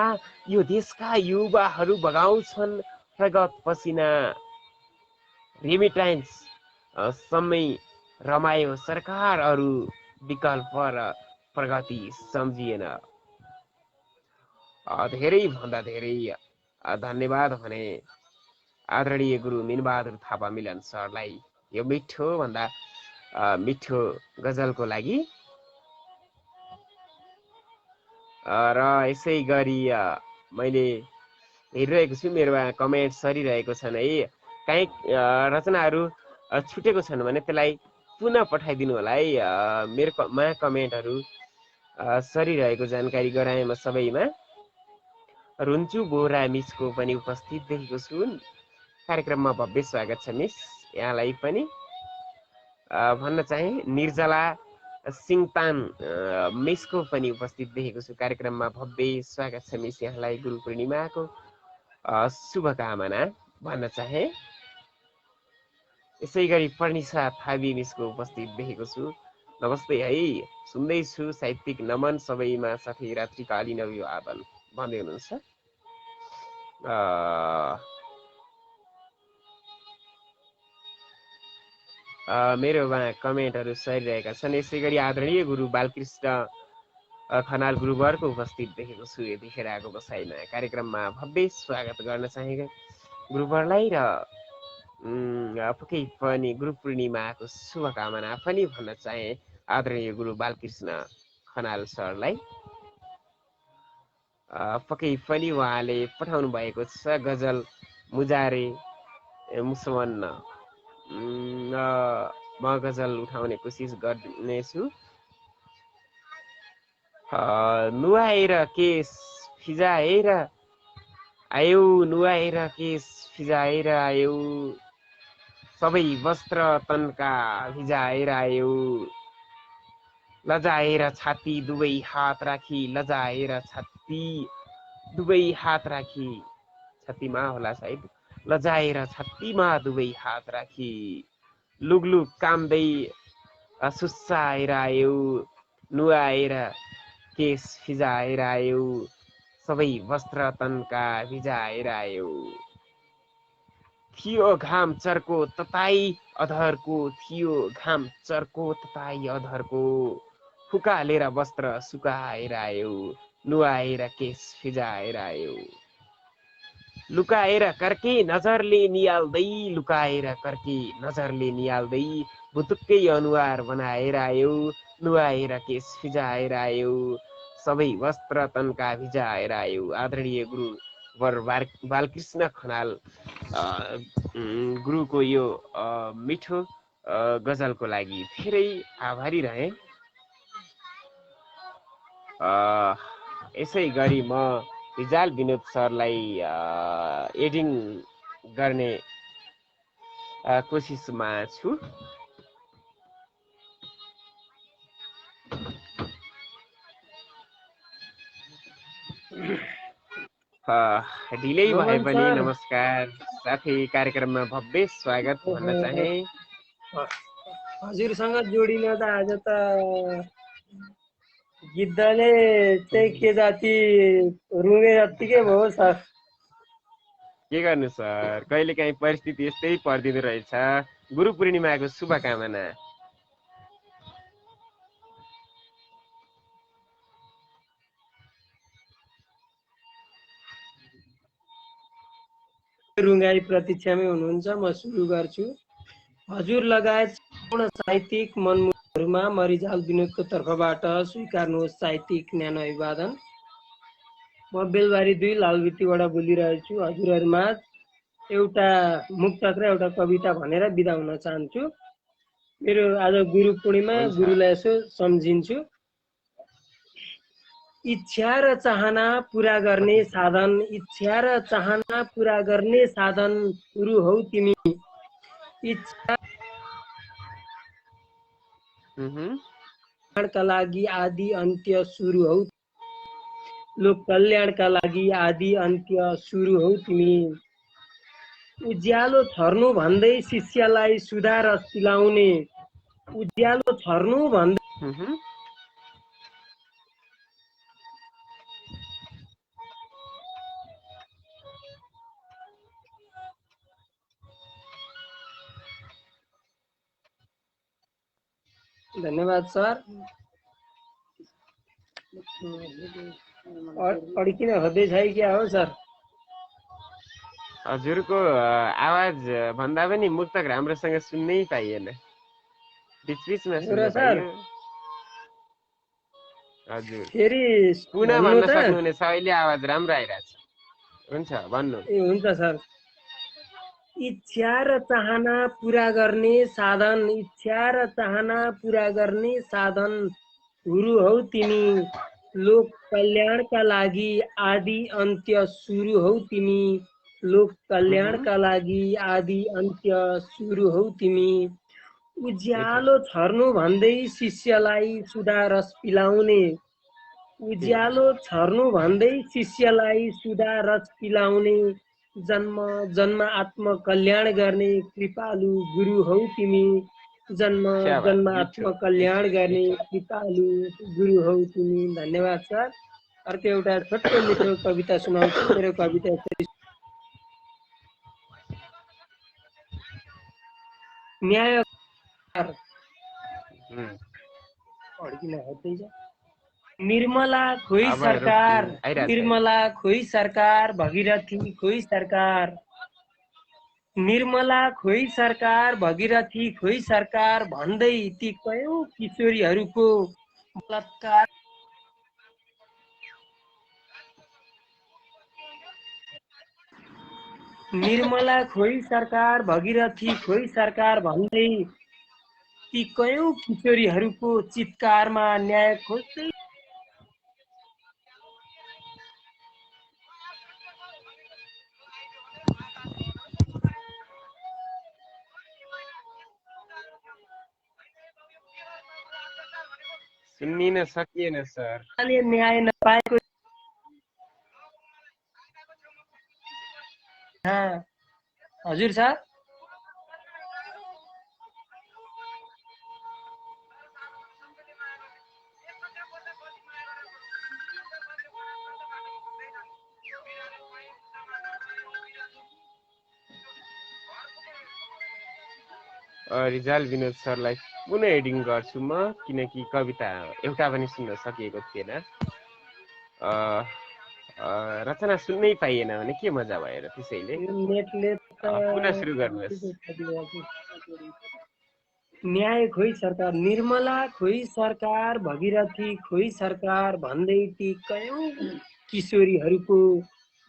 यो देशका युवाहरू बगाउँछन् रगत पसिना। रेमिट्यान्स समय रमायो सरकार, अरू विकल्प र प्रगति सम्झिएन। धेरै भन्दा धेरै धन्यवाद भने आदरणीय गुरु मिनबहादुर थापा मिलन सरलाई यो मिठो भन्दा मिठो गजलको लागि। र यसै गरी मैले हेरिरहेको छु मेरोमा कमेन्ट सरिरहेको छन् है। काहीँ रचनाहरू छुटेको छन् भने त्यसलाई पुनः पठाइदिनु होला है। मेरोमा कमेन्टहरू सरिरहेको जानकारी गराएँ म सबैमा। रुन्चु बोरा मिसको पनि उपस्थित देखेको छु कार्यक्रममा। भव्य स्वागत छ मिस, यहाँलाई पनि भन्न चाहे। निर्जला सिङतान मिसको पनि उपस्थित देखेको छु कार्यक्रममा। भव्य स्वागत छ मिस, यहाँलाई गुरु पूर्णिमाको शुभकामना भन्न चाहे। यसै गरी पर्निसा थाबी मिसको उपस्थित देखेको छु। नमस्ते है, सुन्दैछु साहित्यिक नमन सबैमा, साथै रात्रिकालीन अभिवादन भन्दै हुनुहुन्छ। मेरोमा कमेन्टहरू सरिरहेका छन्। यसै गरी आदरणीय गुरु बालकृष्ण खनाल गुरुवरको उपस्थित देखेको छु यतिखेर आएको बसाइमा। कार्यक्रममा भव्य स्वागत गर्न चाहेको गुरुवरलाई र पक्कै पनि गुरु पूर्णिमाको शुभकामना पनि भन्न चाहे आदरणीय गुरु बालकृष्ण खनाल सरलाई। पक्कै पनि उहाँले पठाउनु भएको छ गजल मुजारे मुसवन्न। म गजल उठाउने कोसिस गर्नेछु। नुहाएर केस फिजाएर आयौ, नुहाएर केस फिजाएर आयौ, सबै वस्त्र तन्का भिजाएर आयौ, लजाएर छाती दुवै हात राखी, लजाएर छाती दुवै हात राखी, छातीमा होला सायद, लजाएर छातीमा दुवै हात राखी, लुगलुग काम्दै सुस्साएर आयौ, नुहाएर केस फिजाएर आयौ, सबै वस्त्र तन्का भिजाएर आयौ। थियो घाम चर्को तताई अधरको, थियो घाम चर्को तताई अधरको, फुकालेर वस्त्र सुकाएर आयौ, नुहाएर केस फिजाएर आयौ। लुकाएर कर्के नजरले निहाल्दै, लुकाएर कर्के नजरले निहाल्दै, भुतुक्कै अनुहार बनाएर आयौ, नुहाएर केस फिजाएर आयौ, सबै वस्त्र तन्का भिजाएर आयौ। आदरणीय गुरु वर बालकृष्ण खनाल गुरुको यो मिठो गजलको लागि धेरै आभारी रहे। यसै गरी म रिजाल विनोद सरलाई एडिङ गर्ने कोसिसमा छु। ढिलै भए पनि नमस्कार साथै कार्यक्रममा भव्य स्वागत भन्न चाहे। हजुरसँग जोडिन त आज त गिद्धले चाहिँ के जाति रुँगे जत्तिकै भयो सर। के गर्नु सर, कहिलेकाहीँ परिस्थिति यस्तै परिदिँदो रहेछ। गुरु पूर्णिमाको शुभकामना। रुँगाई प्रतीक्षामै हुनुहुन्छ, म सुरु गर्छु। हजुर लगायत सम्पूर्ण साहित्यिक मनमुहरूमा म रिजाल विनोदको तर्फबाट स्वीकार्नुहोस् साहित्यिक न्यानो अभिवादन। म बेलबारी 2 लालबत्तीबाट बोलिरहेछु। हजुरहरूमा एउटा मुक्तक र एउटा कविता भनेर बिदा हुन चाहन्छु। मेरो आज गुरु पूर्णिमा, गुरुलाई यसो सम्झिन्छु। इच्छा र चाहना पुरा गर्ने साधन, इच्छा र चाहना पुरा गर्ने साधन गुरु हौ तिमी। इच्छा का लागि आदि अन्त्य सुरु हौ, लोक कल्याणका लागि आदि अन्त्य सुरु हौ तिमी। उज्यालो छर्नु भन्दै शिष्यलाई सुधा रस पिलाउने, उज्यालो छर्नु भन्दै धन्यवाद सर। अड्किन खोज्दै छ क्या हो सर? हजुरको आवाज भन्दा पनि मुक्तक राम्रोसँग सुन्नै पाइएन, बिचबिचमा सुन्न पाइयो। हजुर फेरि पुनः भन्न सक्नुहुनेछ, अहिले आवाज राम्रो आइरहेछ। हुन्छ भन्नु। ए हुन्छ सर। इच्छा र चाहना पुरा गर्ने साधन, इच्छा र चाहना पुरा गर्ने साधन गुरु हौ तिमी। लोक कल्याणका लागि आदि अन्त्य सुरु हौ तिमी, लोक कल्याणका लागि आदि अन्त्य सुरु हौ तिमी। उज्यालो छर्नु भन्दै शिष्यलाई सुधा रस पिलाउने, उज्यालो छर्नु भन्दै शिष्यलाई सुधा रस पिलाउने, जन्म जन्म आत्म कल्याण गर्ने कृपालु गुरु हौ तिमी। जन्म जन्म आत्म कल्याण गर्ने कृपालु गुरु हौ तिमी। धन्यवाद सर। अर्को एउटा छोटो मिठो कविता सुनाउँछु। मेरो कविता न्याय निर्मला खोइ सरकार, निर्मला खोइ सरकार, भगीरथी खोइ सरकार, निर्मला खोइ सरकार, भगीरथी खोइ सरकार भन्दै ती कयौं किशोरीहरूको बलात्कार। निर्मला खोइ सरकार, भगीरथी खोइ सरकार भन्दै ती कयौं किशोरीहरूको चित्कारमा न्याय खोज्दै। सुन्निन सकिएन सर। न्याय नपाएको हजुर सर। रिजाल विनोद सरलाई पुनः एडिङ गर्छु म, किनकि कविता एउटा पनि सुन्न सकिएको थिएन। रचना सुन्नै पाइएन भने के मजा भयो र, त्यसैले पुनः सुरु गर्नुहोस्। न्याय खोइ सरकार, निर्मला खोइ सरकार, भगीरथी खोइ सरकार भन्दै ती कयौं किशोरीहरूको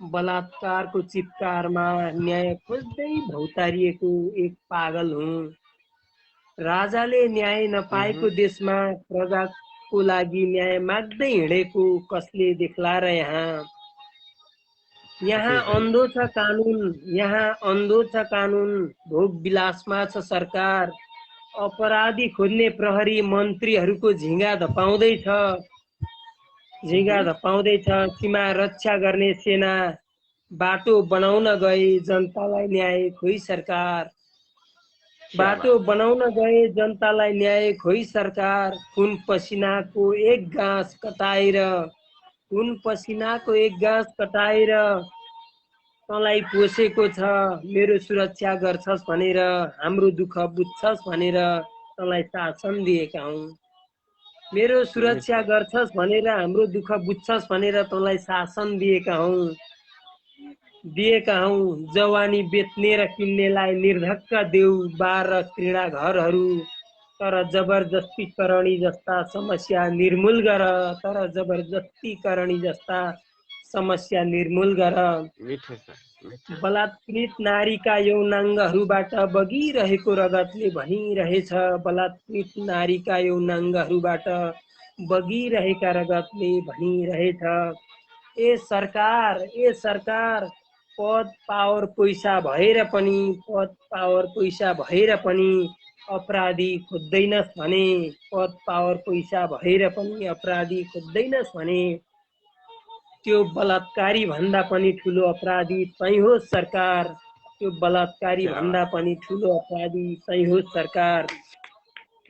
बलात्कारको चित्कारमा न्याय खोज्दै भौतारिएको एक पागल हुँ। राजाले न्याय नपाएको देशमा प्रजाको लागि न्याय माग्दै हिँडेको कसले देख्ला र यहाँ अन्धो छ कानुन, यहाँ अन्धो छ कानुन, भोग विलासमा छ सरकार। अपराधी खोज्ने प्रहरी मन्त्रीहरूको झिङ्गा धपाउँदैछ, सीमा रक्षा गर्ने सेना बाटो बनाउन गए जनतालाई न्याय खोइ सरकार। बाटो बनाउन गए जनतालाई न्याय खोइ सरकार। खुन पसिनाको एक गाँस कटाएर तँलाई पोसेको छ, मेरो सुरक्षा गर्छस् भनेर, हाम्रो दुःख बुझ्छस् भनेर तँलाई शासन दिएका हौं। मेरो सुरक्षा गर्छस् भनेर, हाम्रो दुःख बुझ्छस् भनेर तँलाई शासन दिएका हौं। जवानी बेच्ने र किन्नेलाई निर्धक्क देऊ बार र क्रीडा घरहरू, तर जबरजस्ती जस्ता समस्या निर्मूल गर। बलात्कृत नारीका यौनाङ्गहरूबाट बगिरहेको रगतले भनिरहेछ, बलात्कृत नारीका यौनाङ्गहरूबाट बगिरहेका रगतले भनिरहेछ, ए सरकार पद पावर पैसा भएर पनि अपराधी खोज्दैनस् भने, पद पावर पैसा भएर पनि अपराधी खोज्दैनस् भने, त्यो बलात्कारी भन्दा पनि ठुलो अपराधी तै हो सरकार। त्यो बलात्कारी भन्दा पनि ठुलो अपराधी तै हो सरकार।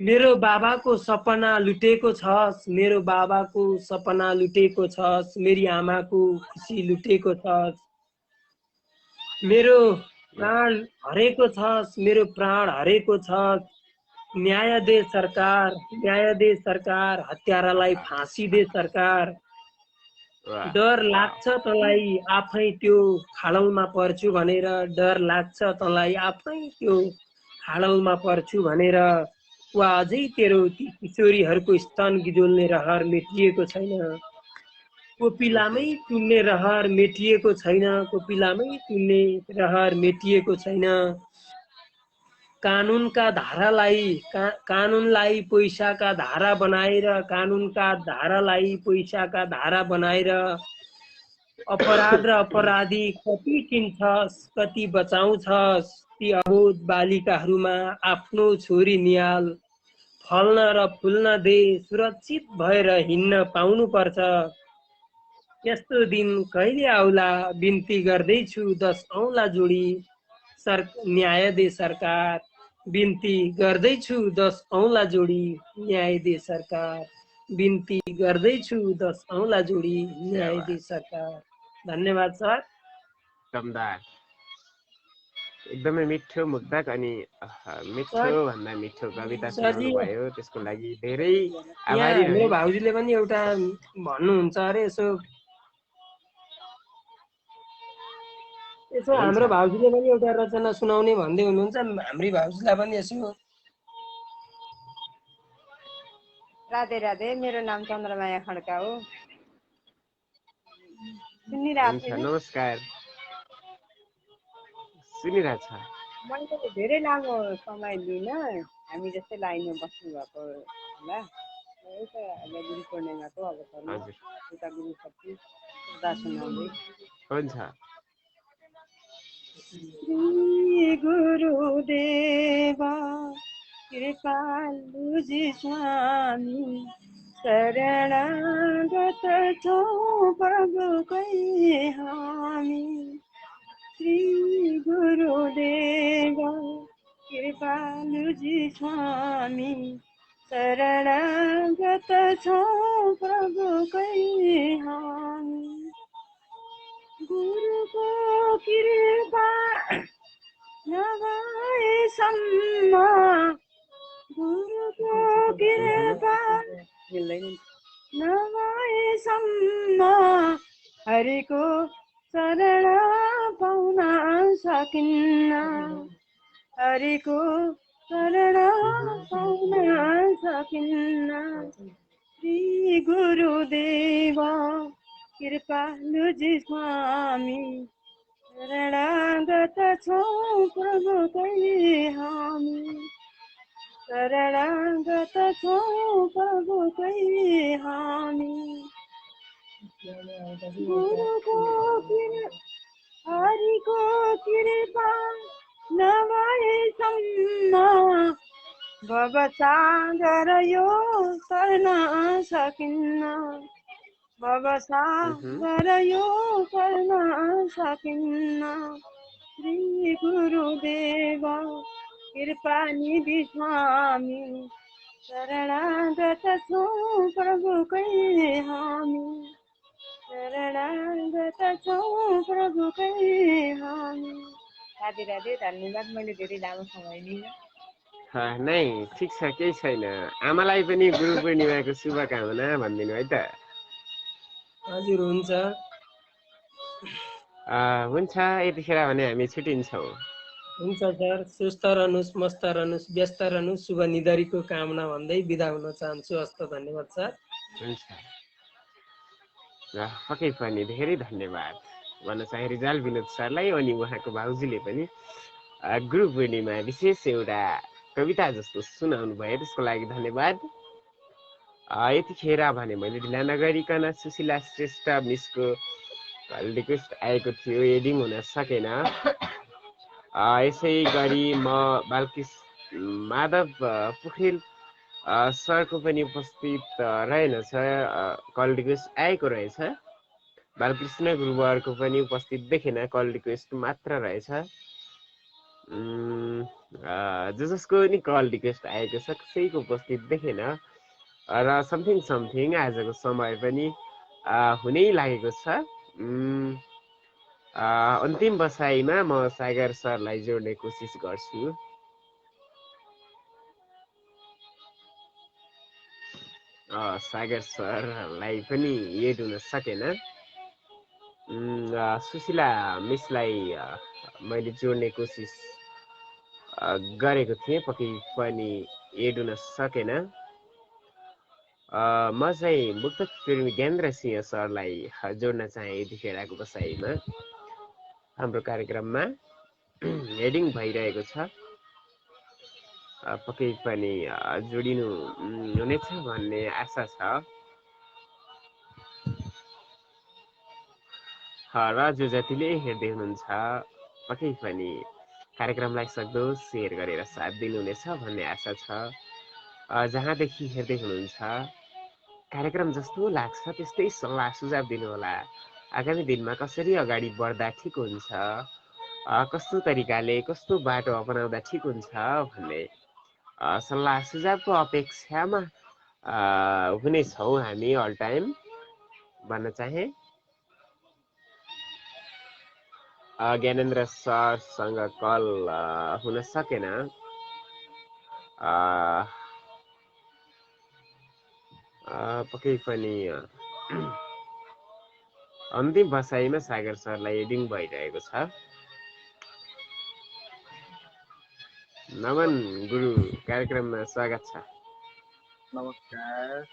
मेरो बाबाको सपना लुटेको छस्, मेरो बाबाको सपना लुटेको छस्, मेरी आमाको खुसी लुटेको छस्, मेरो प्राण हरेको छस्, मेरो प्राण हरेको छस्। न्याय दे सरकार, हत्यारालाई फाँसी दे सरकार। डर लाग्छ तँलाई आफै त्यो खाडलमा पर्छु भनेर, डर लाग्छ तँलाई आफै त्यो खाडलमा पर्छु भनेर, वा अझै तेरो ती किशोरीहरूको स्तन गिजोल्ने रहर मेटिएको छैन, कोपिलामै तुल्ने रहर मेटिएको छैन, कोपिलामै तुल्ने रहर मेटिएको छैन। कानुनलाई पैसाका धारा बनाएर, कानुनका धारालाई पैसाका धारा बनाएर, अपराध र अपराधी कति किन्छस्, कति बचाउँछस्। ती अबोध बालिकाहरूमा आफ्नो छोरी निहाल, फल्न र फुल्न दे, सुरक्षित भएर हिँड्न पाउनु पर्छ। यस्तो दिन कहिले आउला, बिन्ती गर्दैछु 10 औँला जोडी, न्याय दे सरकार। बिन्ती गर्दैछु 10 औँला जोडी, न्याय दे सरकार। बिन्ती गर्दैछु 10 औँला जोडी, न्याय दे सरकार। धन्यवाद सर। एकदमै मिठो मुक्तक अनि मिठो भन्दा मिठो कविता सुनाउनुभयो, त्यसको लागि धेरै आभारी रहे। मेरो भाउजूले पनि एउटा भन्नुहुन्छ अरे, यसो हाम्रो भाउजूले पनि एउटा रचना सुनाउने भन्दै हुनुहुन्छ, हाम्री भाउजूलाई पनि यसो। राधे राधे, मेरो नाम चन्द्रमाया खड्का हो। सुनिरहेको छैन? नमस्कार, सुनिरहेछ। मैले धेरै लामो समय लिइनँ, हामी जस्तै लाइनमा बस्नु भएको होला। एउटा गुरु पूर्णिमाको अवसरमा एउटा गुरु शक्ति श्रद्धा सुनाउँदै। हुन्छ। श्री गुरुदेव कृपालुजी स्वामी, शरणागत छौँ प्रभुकै हामी। श्री गुरुदेव कृपालुजी स्वामी, शरणागत छौँ प्रभुकै हामी। गुरुको कृपा नभएसम्म, गुरुको कृपा नभएसम्म हरिको शरण पाउन सकिन्न, हरिको शरण पाउन सकिन्न। श्री गुरुदेव कृपालुजी स्वामी, शरणागत छौँ प्रभुकै हामी। शरणागत छौँ प्रभुकै हामी। गुरुको हरिको कृपा नभएसम्म भवसागर यो तर्न सकिन्न, भवसागर यो तर्न सकिन्न। श्री गुरुदेव कृपानिधि स्वामी, शरणागत छौँ प्रभुकै हामी। शरणागत छौँ प्रभुकै हामी। राधे राधे, धन्यवाद। मैले धेरै लामो समय लिइनँ। नै ठिक छ, केही छैन। आमालाई पनि गुरु पूर्णिमाको शुभकामना भनिदिनु है त। हजुर, हुन्छ। हुन्छ, यतिखेर भने हामी छुट्टिन्छौँ। हुन्छ सर, सुस्त रहनुहोस्, मस्त रहनुहोस्, व्यस्त रहनुहोस्, शुभ निधरीको कामना भन्दै बिदा हुन चाहन्छु। हस्त, धन्यवाद सर। हुन्छ, पक्कै पनि धेरै धन्यवाद भन्न चाहे रिजाल विनोद सरलाई। अनि उहाँको भाउजूले पनि गुरु पूर्णिमा विशेष एउटा कविता जस्तो सुनाउनु भयो, त्यसको लागि धन्यवाद। यतिखेर भने मैले ढिला नगरिकन सुशीला श्रेष्ठ मिसको रिक्वेस्ट आएको थियो, एडिङ हुन सकेन। यसै गरी म बालकृष्ण माधव पोखरेल सरको पनि उपस्थित रहेनछ, कल रिक्वेस्ट आएको रहेछ। बालकृष्ण गुरुवरको पनि उपस्थित देखेन, कल रिक्वेस्ट मात्र रहेछ। जसको नि कल रिक्वेस्ट आएको छ कसैको उपस्थित देखेन। र समथिङ आजको समय पनि हुनै लागेको छ। अन्तिम बसाइमा म सागर सरलाई जोड्ने कोसिस गर्छु। सागर सरलाई पनि एड हुन सकेन। सुशीला मिसलाई मैले जोड्ने कोसिस गरेको थिएँ, पक्कै पनि एड हुन सकेन। म चाहिँ मुक्तक प्रेमी ज्ञानेन्द्र सिंह सरलाई जोड्न चाहे यतिखेरको बसाइमा। हाम्रो कार्यक्रममा हेडिङ भइरहेको छ, पक्कै पनि जोडिनु हुनेछ भन्ने आशा छ। र जो जतिले हेर्दै हुनुहुन्छ पक्कै पनि कार्यक्रमलाई सक्दो सेयर गरेर साथ दिनुहुनेछ भन्ने आशा छ। जहाँदेखि हेर्दै हुनुहुन्छ कार्यक्रम जस्तो लाग्छ त्यस्तै सल्लाह सुझाव दिनुहोला। आगामी दिनमा कसरी अगाडि बढ्दा ठिक हुन्छ, कस्तो तरिकाले कस्तो बाटो अपनाउँदा ठिक हुन्छ भन्ने सल्लाह सुझावको अपेक्षामा हुनेछौँ हामी अल टाइम भन्न चाहे। ज्ञानेन्द्र सरसँग कल हुन सकेन। पक्कै पनि अन्तिम बसाइमा सागर सरलाई एडिङ भइरहेको छ। नमन गुरु कार्यक्रममा स्वागत छ। नमस्कार।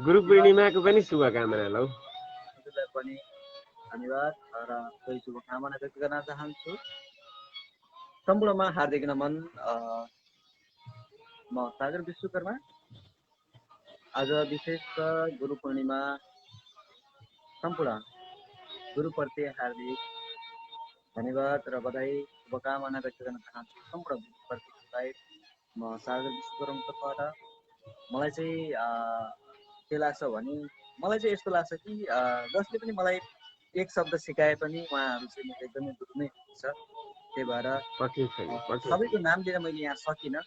गुरु पूर्णिमाको पनि शुभकामना लौ। हजुरलाई पनि धन्यवाद र कोही शुभकामना व्यक्त गर्न चाहन्छु। सम्पूर्णमा हार्दिक नमन। म सागर विश्वकर्मा। आज विशेष गुरु पूर्णिमा, सम्पूर्ण गुरुप्रति हार्दिक धन्यवाद र बधाई शुभकामना व्यक्त गर्न चाहन्छु। सम्पूर्ण गुरुप्रति म सागर विश्वकर्माको तर्फबाट मलाई चाहिँ के लाग्छ भने मलाई चाहिँ यस्तो लाग्छ कि जसले पनि मलाई एक शब्द सिकाए पनि उहाँहरू चाहिँ मेरो एकदमै गुरु नै हुनुहुन्छ। त्यही भएर सबैको नाम लिएर मैले यहाँ सकिनँ,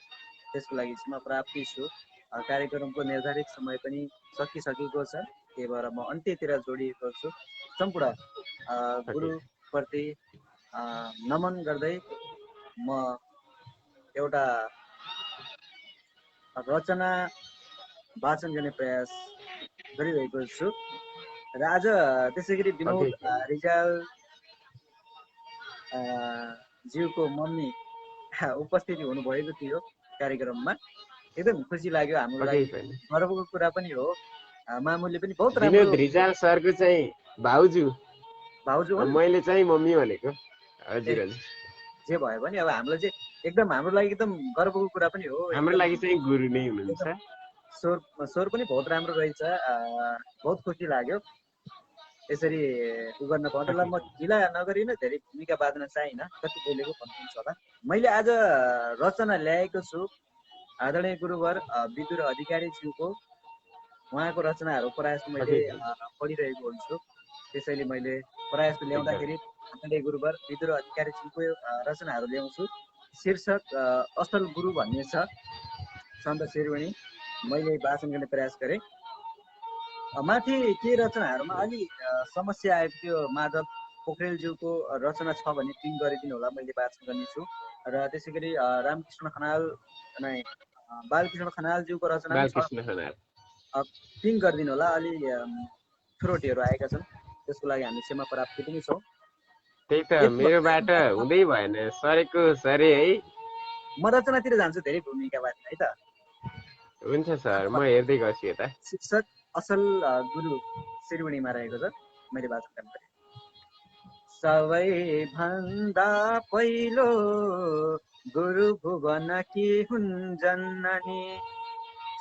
त्यसको लागि चाहिँ म प्राप्ति छु। कार्यक्रमको निर्धारित समय पनि सकिसकेको छ, त्यही भएर म अन्त्यतिर जोडिएको छु। सम्पूर्ण गुरुप्रति नमन गर्दै म एउटा रचना वाचन गर्ने प्रयास गरिरहेको छु र आज त्यसै गरी विनोद रिजाल ज्यूको मम्मी उपस्थिति हुनुभएको थियो कार्यक्रममा। एकदम खुसी लाग्यो, हाम्रो लागि गर्वको कुरा पनि हो। मामुले पनि बहुत राम्रो। विनोद रिजाल सरको चाहिँ भाउजू मैले चाहिँ मम्मी भनेको। हजुर हजुर, जे भयो भने अब हामीलाई चाहिँ एकदम हाम्रो लागि एकदम गर्वको कुरा पनि हो। हाम्रो लागि चाहिँ गुरु नै हुनुहुन्छ। स्वर पनि बहुत राम्रो रहेछ, बहुत खुसी लाग्यो यसरी उ गर्न पाउँदा। म ढिला नगरिन, धेरै भूमिका बाँध्न चाहिन, कति बोलेको भन्नुहुन्छ होला। मैले आज रचना ल्याएको छु आदरणीय गुरुवर विदुर अधिकारीज्यूको। उहाँको रचनाहरू प्रायः जस्तो मैले पढिरहेको हुन्छु, त्यसैले मैले प्रायः जस्तो ल्याउँदाखेरि आदरणीय गुरुवर विदुर अधिकारीज्यूको रचनाहरू ल्याउँछु। शीर्षक असल गुरु भन्ने छ, सन्त शिरवाणी। मैले वाचन गर्ने प्रयास गरेँ। माथि के रचनाहरूमा अलि समस्या आएको थियो। माधव पोखरेलज्यूको रचना छ भने पिङ गरिदिनु होला, मैले वाचन गर्नेछु। र त्यसै गरी रामकृष्ण खनाल बालकृष्ण खनालज्यूको रचना पिङ गरिदिनु होला। अलि त्रुटिहरू आएका छन्, त्यसको लागि हामी क्षमा प्राप्ति पनि छौँ। त्यही त मेरोबाट हुँदै भएन, सरेको सरे है। म रचनातिर जान्छु, धेरै भूमिका बाँध्ने है त। हुन्छ सर, म हेर्दै गर्छु यता। शीर्षक असल गुरु शिरवाणीमा रहेको छ, मैले वाचन गर्नु। सबैभन्दा पहिलो गुरु भुवन कि हुन् जननी,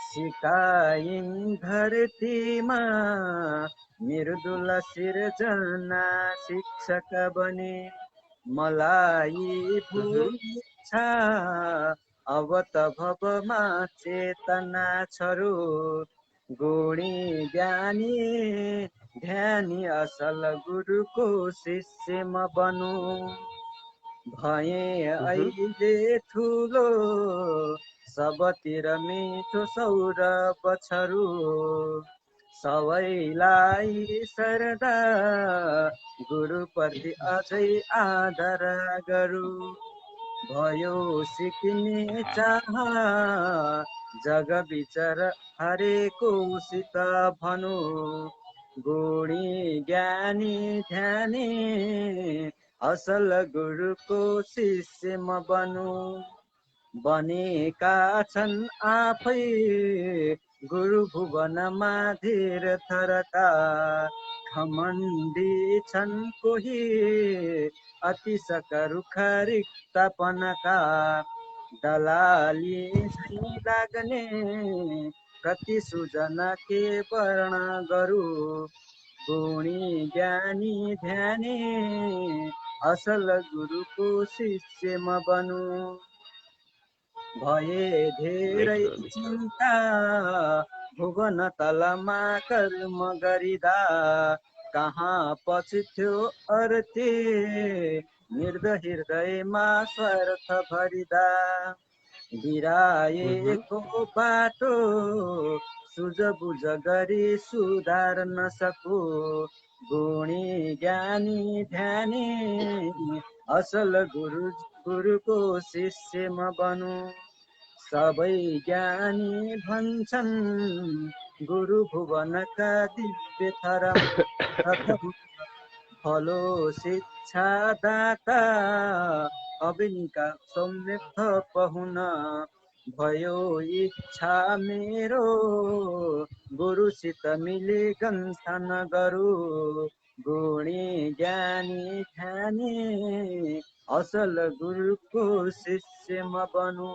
सिकाइन् धरतीमा मृदुल सिर्जना शिक्षक बने। मलाई भूमिच्छा अब त भवमा चेतना छरु, गुणी ज्ञानी ध्यानी असल गुरुको शिष्य म बनु। भए अहिले ठुलो सबतिर मिठो सौरभ छरु, सबैलाई श्रद्धा गुरुप्रति अझै आदर गरु। भयो सिक्ने चाह जग विचार हरेको सित भनु, गुणी ज्ञानी ध्यानी असल गुरुको शिष्य म बनु। बनेका छन् आफै गुरु भुवनमा धीर थरका, घमण्डी छन् कोही अति सकरुखा रिक्तपनका। दलाली झै लाग्ने कति सुजना के वर्ण गरु, गुणी ज्ञानी ध्यानी असल गुरुको शिष्य म बनु। भए धेरै चिन्ता भुवन तलमा कर्म गरिदा, कहाँ पछिथ्यो अर्थे मृद हृदयमा स्वार्थ भरिदा। बिराएको बाटो सुझबुझ गरी सुधार्न सकु, गुणी ज्ञानी ध्यानी असल गुरुको शिष्य म बनु। सबै ज्ञानी भन्छन् गुरु भुवनका दिव्य थर फलो शिक्षा दाता अविनका सौम्य पहुन भयो इच्छा मेरो गुरुसित मिली गन्थन गरु गुणी ज्ञानी ध्यानी असल गुरुको शिष्य म बनु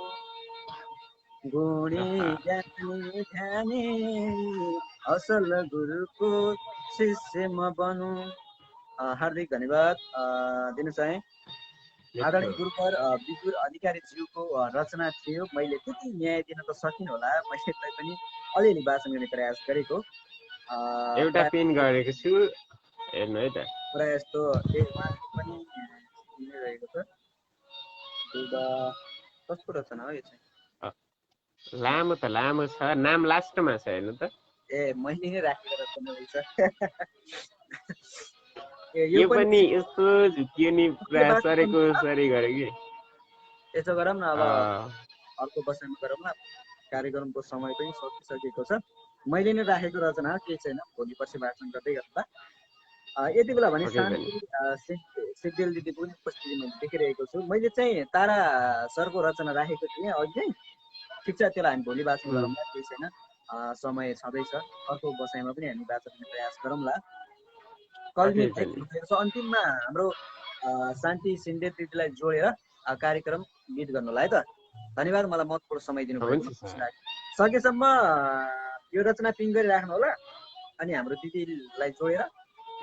गुणी ज्ञानी ध्यानी असल गुरुको शिष्य म बनु। हार्दिक धन्यवाद दिन चाहे। आदरणीय गुरुवर विदुर अधिकारीज्यूको रचना थियो। मैले त्यति न्याय दिन त सकिनँ होला, मैले तैपनि अलिअलि वाचन गर्ने प्रयास गरेको। एउटा पेन गरेको छु, हेर्नु है त। प्रायः जस्तो उहाँको पनि रहेको छ। एउटा कस्तो रचना हो यो चाहिँ? लामो त लामो छ, नाम लास्टमा छ, हेर्नु त। ए मैले नै राखेको रचना रहेछ। यो पनि यस्तो झुकियो नि, पुरा सरेको सरी गरे कि। यसो गरौँ न, अब अर्को बसाइमा गरौँ न, कार्यक्रमको समय पनि सकिसकेको छ। मैले नै राखेको रचना केही छैन, भोलि पर्सि वाचन गर्दै गर्दा। यति बेला भने शान्ति सिग्देल दिदी पनि उपस्थिति मैले देखिरहेको छु। मैले चाहिँ तारा सरको रचना राखेको थिएँ अघि नै, ठिक छ, त्यसलाई हामी भोलि वाचन गरौँला, केही छैन, समय छँदैछ। अर्को बसाइमा पनि हामी वाचन गर्ने प्रयास गरौँला। अन्तिममा हाम्रो शान्ति सिन्देल दिदीलाई जोडेर कार्यक्रम गीत गर्नुलाई है त। धन्यवाद, मलाई महत्त्वपूर्ण समय दिनुभएको सकेसम्म यो रचना पिन गरिराख्नु होला, अनि हाम्रो दिदीलाई जोडेर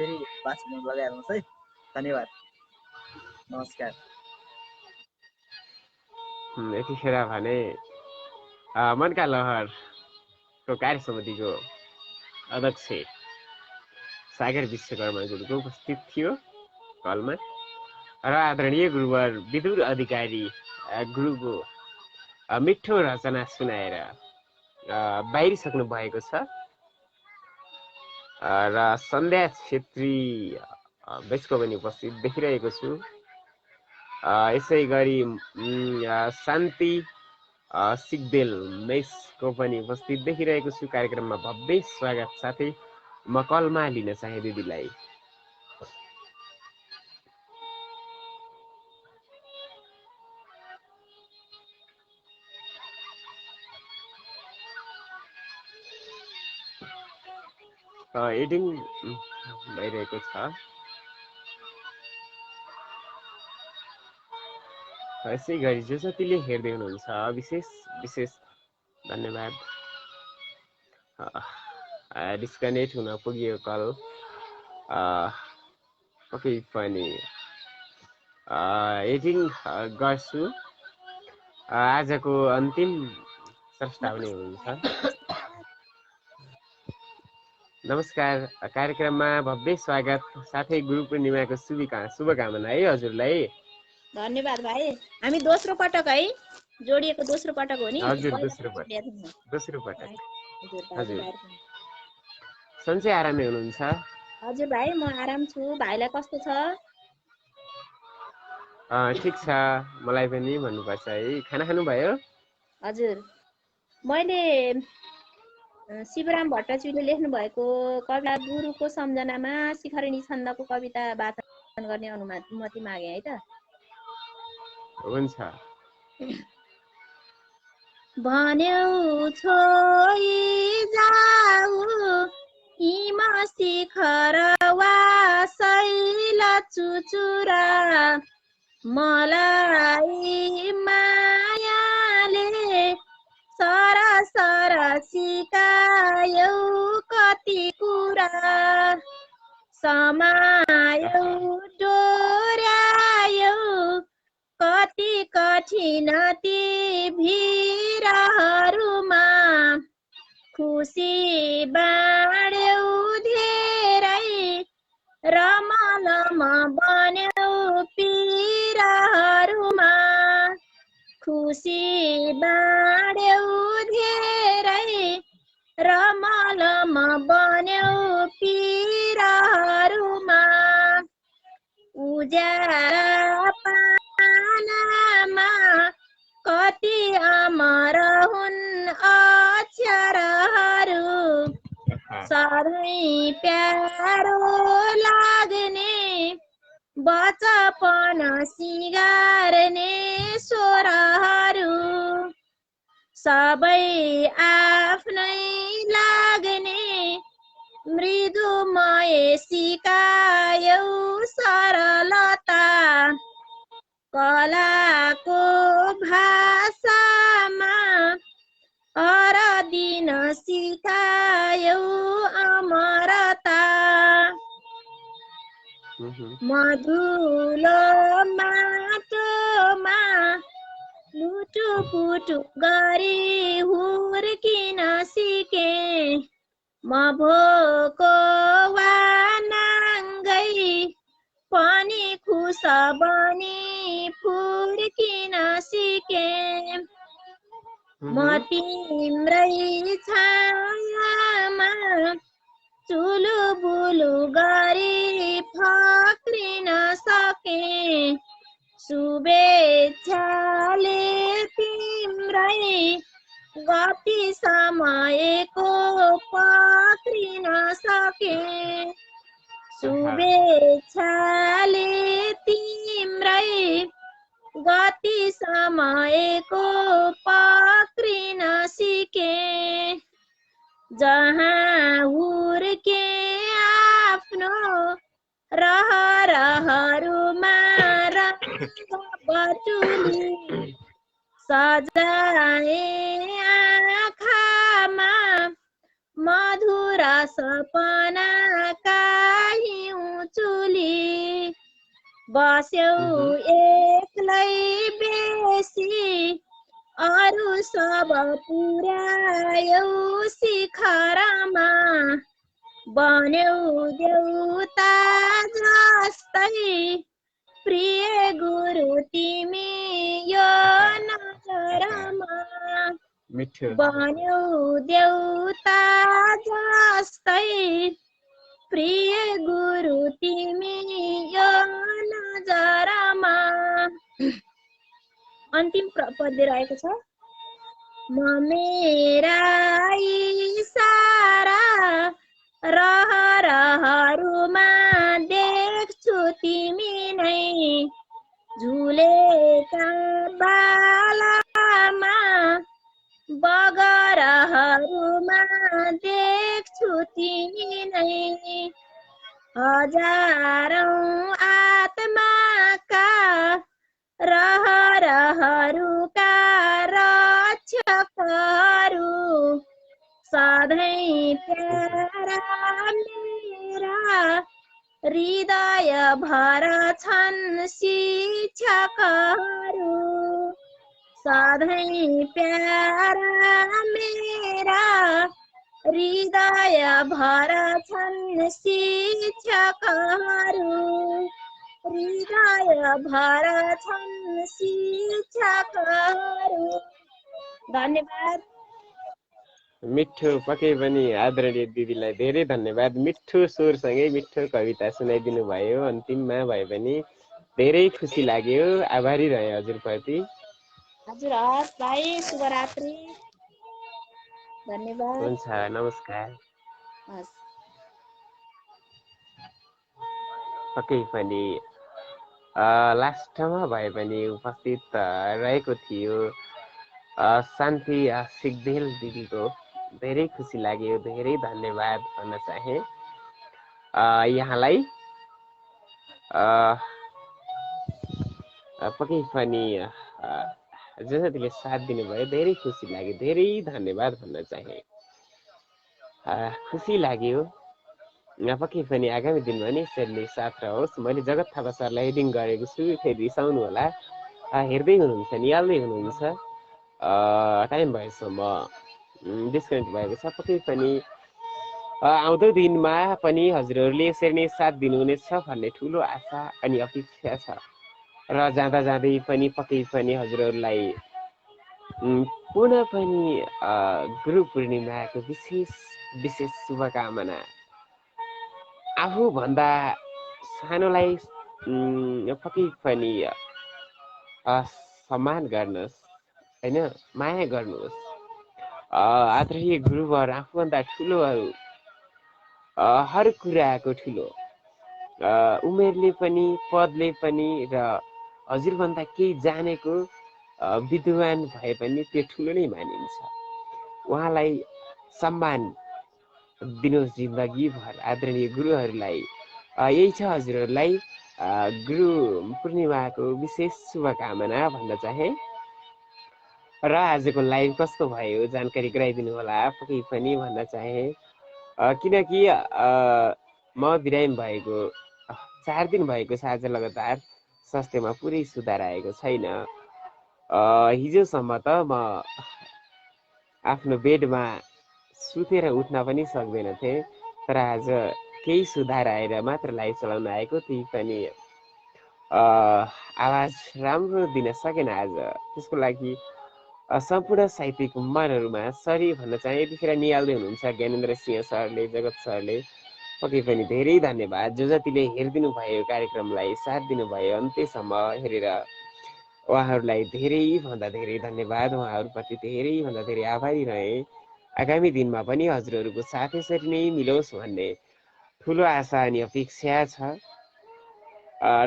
फेरि वाचन लगाइहाल्नुहोस् है। धन्यवाद, नमस्कार। यतिखेर भने मनका लहरको कार्य समितिको अध्यक्ष सागर विश्वकर्मा गुरुको उपस्थित थियो कलमा, र आदरणीय गुरुवर विदुर अधिकारी गुरुको मिठो रचना सुनाएर बाहिरिसक्नु भएको छ। र सन्ध्या छेत्री बेचको पनि उपस्थित देखिरहेको छु। यसै गरी शान्ति सिग्देल मेसको पनि उपस्थित देखिरहेको छु। कार्यक्रममा भव्य स्वागत साथै म कलमा लिन चाहे दिदीलाई। एडिङ भइरहेको छ। यसै गरी जो जतिले हेर्दै हुनुहुन्छ विशेष विशेष धन्यवाद। डिस्कनेक्ट हुन पुग्यो कल, पक्कै पनि एडिङ गर्छु। आजको अन्तिम स्रष्टा पनि हुनुहुन्छ। नमस्कार, कार्यक्रममा भव्य स्वागत साथै गुरु पूर्णिमाको शुभकामना है हजुरलाई। धन्यवाद भाइ। हामी दोस्रो पटक है जोडिएको, दोस्रो पटक हो नि? हजुर, दोस्रो पटक। हजुर, सन्चै आरामै हुनुहुन्छ? हजुर भाइ, म आराम छु। भाइलाई कस्तो छ? ठिक छ, मलाई पनि भन्नुपर्छ है। खाना खानुभयो? हजुर, मैले शिवराम भट्टाचार्यले लेख्नु भएको कविता गुरुको सम्झनामा शिखरिणी छन्दको कविता वाचन गर्ने अनुमति मागे है त। हुन्छ। भन्यौ छोई जाऊ हिम शिखर वा शैल चुचुरा, मलाई मायाले सरसर सिकायौ कति कुरा, समायौ डोर्यायौ कति कठिन ती भिरहरूमा, खुसी बाँड्यौ धेरै रमलम बन्यौ पिरहरूमा, खुसी बाँड्यौ धेरै रमलम बन्यौ पिरहरूमा, उज्याला पानामा कति अमर हुन् अक्षरहरू, सधैँ प्यारो लाग्ने बचपन सिगार्ने स्वरहरू सबै आफ्नै लाग्ने मृदुमय सिकायौ सरलता कलाको भाषामा हर दिन सिकायौ अमरता मधुलो माटोमा लुटुपुटु गरी हुर्किन सिके म भोको वा नाङ्गै पनि खुस बनी फुर्किन सिके म तिम्रै छायामा चुलुबुलु गरी फक्रिन सके शुभेच्छाले तिम्रै गति समयको पक्रिन सके शुभेच्छाले तिम्रै गति समयको पक्रिन सिके जहाँ हुर्के आफ्नो रहरहरूमा रङ्ग बटुली सजाए आँखामा मधुर सपनाका हिउँचुली बस्यौ एक्लै बेसी अरू सब पुर्यायौ शिखरमा बन्यौ देउता जस्तै प्रिय गुरु तिमी यो नजरमा बन्यौ देउता जस्तै प्रिय गुरु तिमी यो नजरमा अन्तिम पद्य रहेको छ म मेरा इसारा रहरहरूमा देख्छु तिमी नै झुलेका बालामा बगरहरूमा देख्छु तिमी नै हजारौं आत्माका रहरहरूका रक्षकहरू सधैँ प्यारा मेरा हृदय भर छन् शिक्षकहरू सधैँ प्यारा मेरा हृदय भर छन् शिक्षकहरू हृदय भर छन् शिक्षकहरू धन्यवाद मिठो पक्कै पनि आदरणीय दिदीलाई धेरै धन्यवाद मिठो स्वरसँगै मिठो कविता सुनाइदिनु भयो अन्तिममा भए पनि धेरै खुसी लाग्यो आभारी रहे हजुरप्रति हजुर हस् भाइ शुभरात्रि धन्यवाद हुन्छ नमस्कार पक्कै पनि लास्टमा भए पनि उपस्थित रहेको थियो शान्ति सिग्देल दिदीको धेरै खुसी लाग्यो धेरै धन्यवाद भन्न चाहे यहाँलाई पक्कै पनि जतिले साथ दिनुभयो धेरै खुसी लाग्यो धेरै धन्यवाद भन्न चाहे खुसी लाग्यो पक्कै पनि आगामी दिनमा नि यसरी साथ रहोस् मैले जगत थापा सरलाई हेडिङ गरेको छु फेरि रिसाउनु होला हेर्दै हुनुहुन्छ निहाल्दै हुनुहुन्छ टाइम भएसम्म डिस्कनेक्ट भएको छ पक्कै पनि आउँदो दिनमा पनि हजुरहरूले यसरी नै साथ दिनुहुनेछ भन्ने ठुलो आशा अनि अपेक्षा छ र जाँदा जाँदै पनि पक्कै पनि हजुरहरूलाई पुनः पनि गुरु पूर्णिमाको विशेष शुभकामना आफूभन्दा सानोलाई पक्कै पनि सम्मान गर्नुहोस् होइन माया गर्नुहोस् आदरणीय गुरुवर आफूभन्दा ठुलोहरू हर कुराको ठुलो उमेरले पनि पदले पनि र हजुरभन्दा केही जानेको विद्वान भए पनि त्यो ठुलो नै मानिन्छ। उहाँलाई सम्मान दिनुहोस् जिन्दगीभर। आदरणीय गुरुहरूलाई यही छ हजुरहरूलाई गुरु पूर्णिमाको विशेष शुभकामना भन्न चाहे। र आजको लाइभ कस्तो भयो जानकारी गराइदिनु होला पक्कै पनि भन्न चाहे। किनकि म बिरामी भएको 4 दिन भएको छ आज लगातार स्वास्थ्यमा पुरै सुधार आएको छैन। हिजोसम्म त म आफ्नो बेडमा सुतेर उठ्न पनि सक्दैन थिएँ, तर आज केही सुधार आएर मात्र लाइभ चलाउन आएको, त्यही पनि आवाज राम्रो दिन सकेन आज। त्यसको लागि सम्पूर्ण साहित्यिक मनहरूमा सरी भन्न चाहे। यतिखेर निहाल्दै हुनुहुन्छ ज्ञानेन्द्र सिंह सरले, जगत सरले, पक्कै पनि धेरै धन्यवाद। जो जतिले हेरिदिनु भयो कार्यक्रमलाई, साथ दिनुभयो अन्त्यसम्म हेरेर उहाँहरूलाई धेरैभन्दा धेरै धन्यवाद। उहाँहरूप्रति धेरैभन्दा धेरै आभारी रहे। आगामी दिनमा पनि हजुरहरूको साथ यसरी नै मिलोस् भन्ने ठुलो आशा अनि अपेक्षा छ।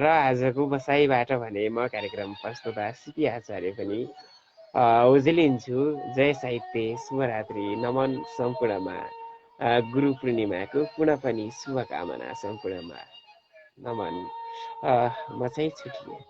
र आजको बसाइबाट भने म कार्यक्रम प्रस्तुता सिपी आचार्य पनि ओझेलिन्छु। जय साहित्य, शुभरात्रि, नमन सम्पूर्णमा। गुरु पूर्णिमाको पुनः पनि शुभकामना सम्पूर्णमा। नमन। म चाहिँ छुटिएँ।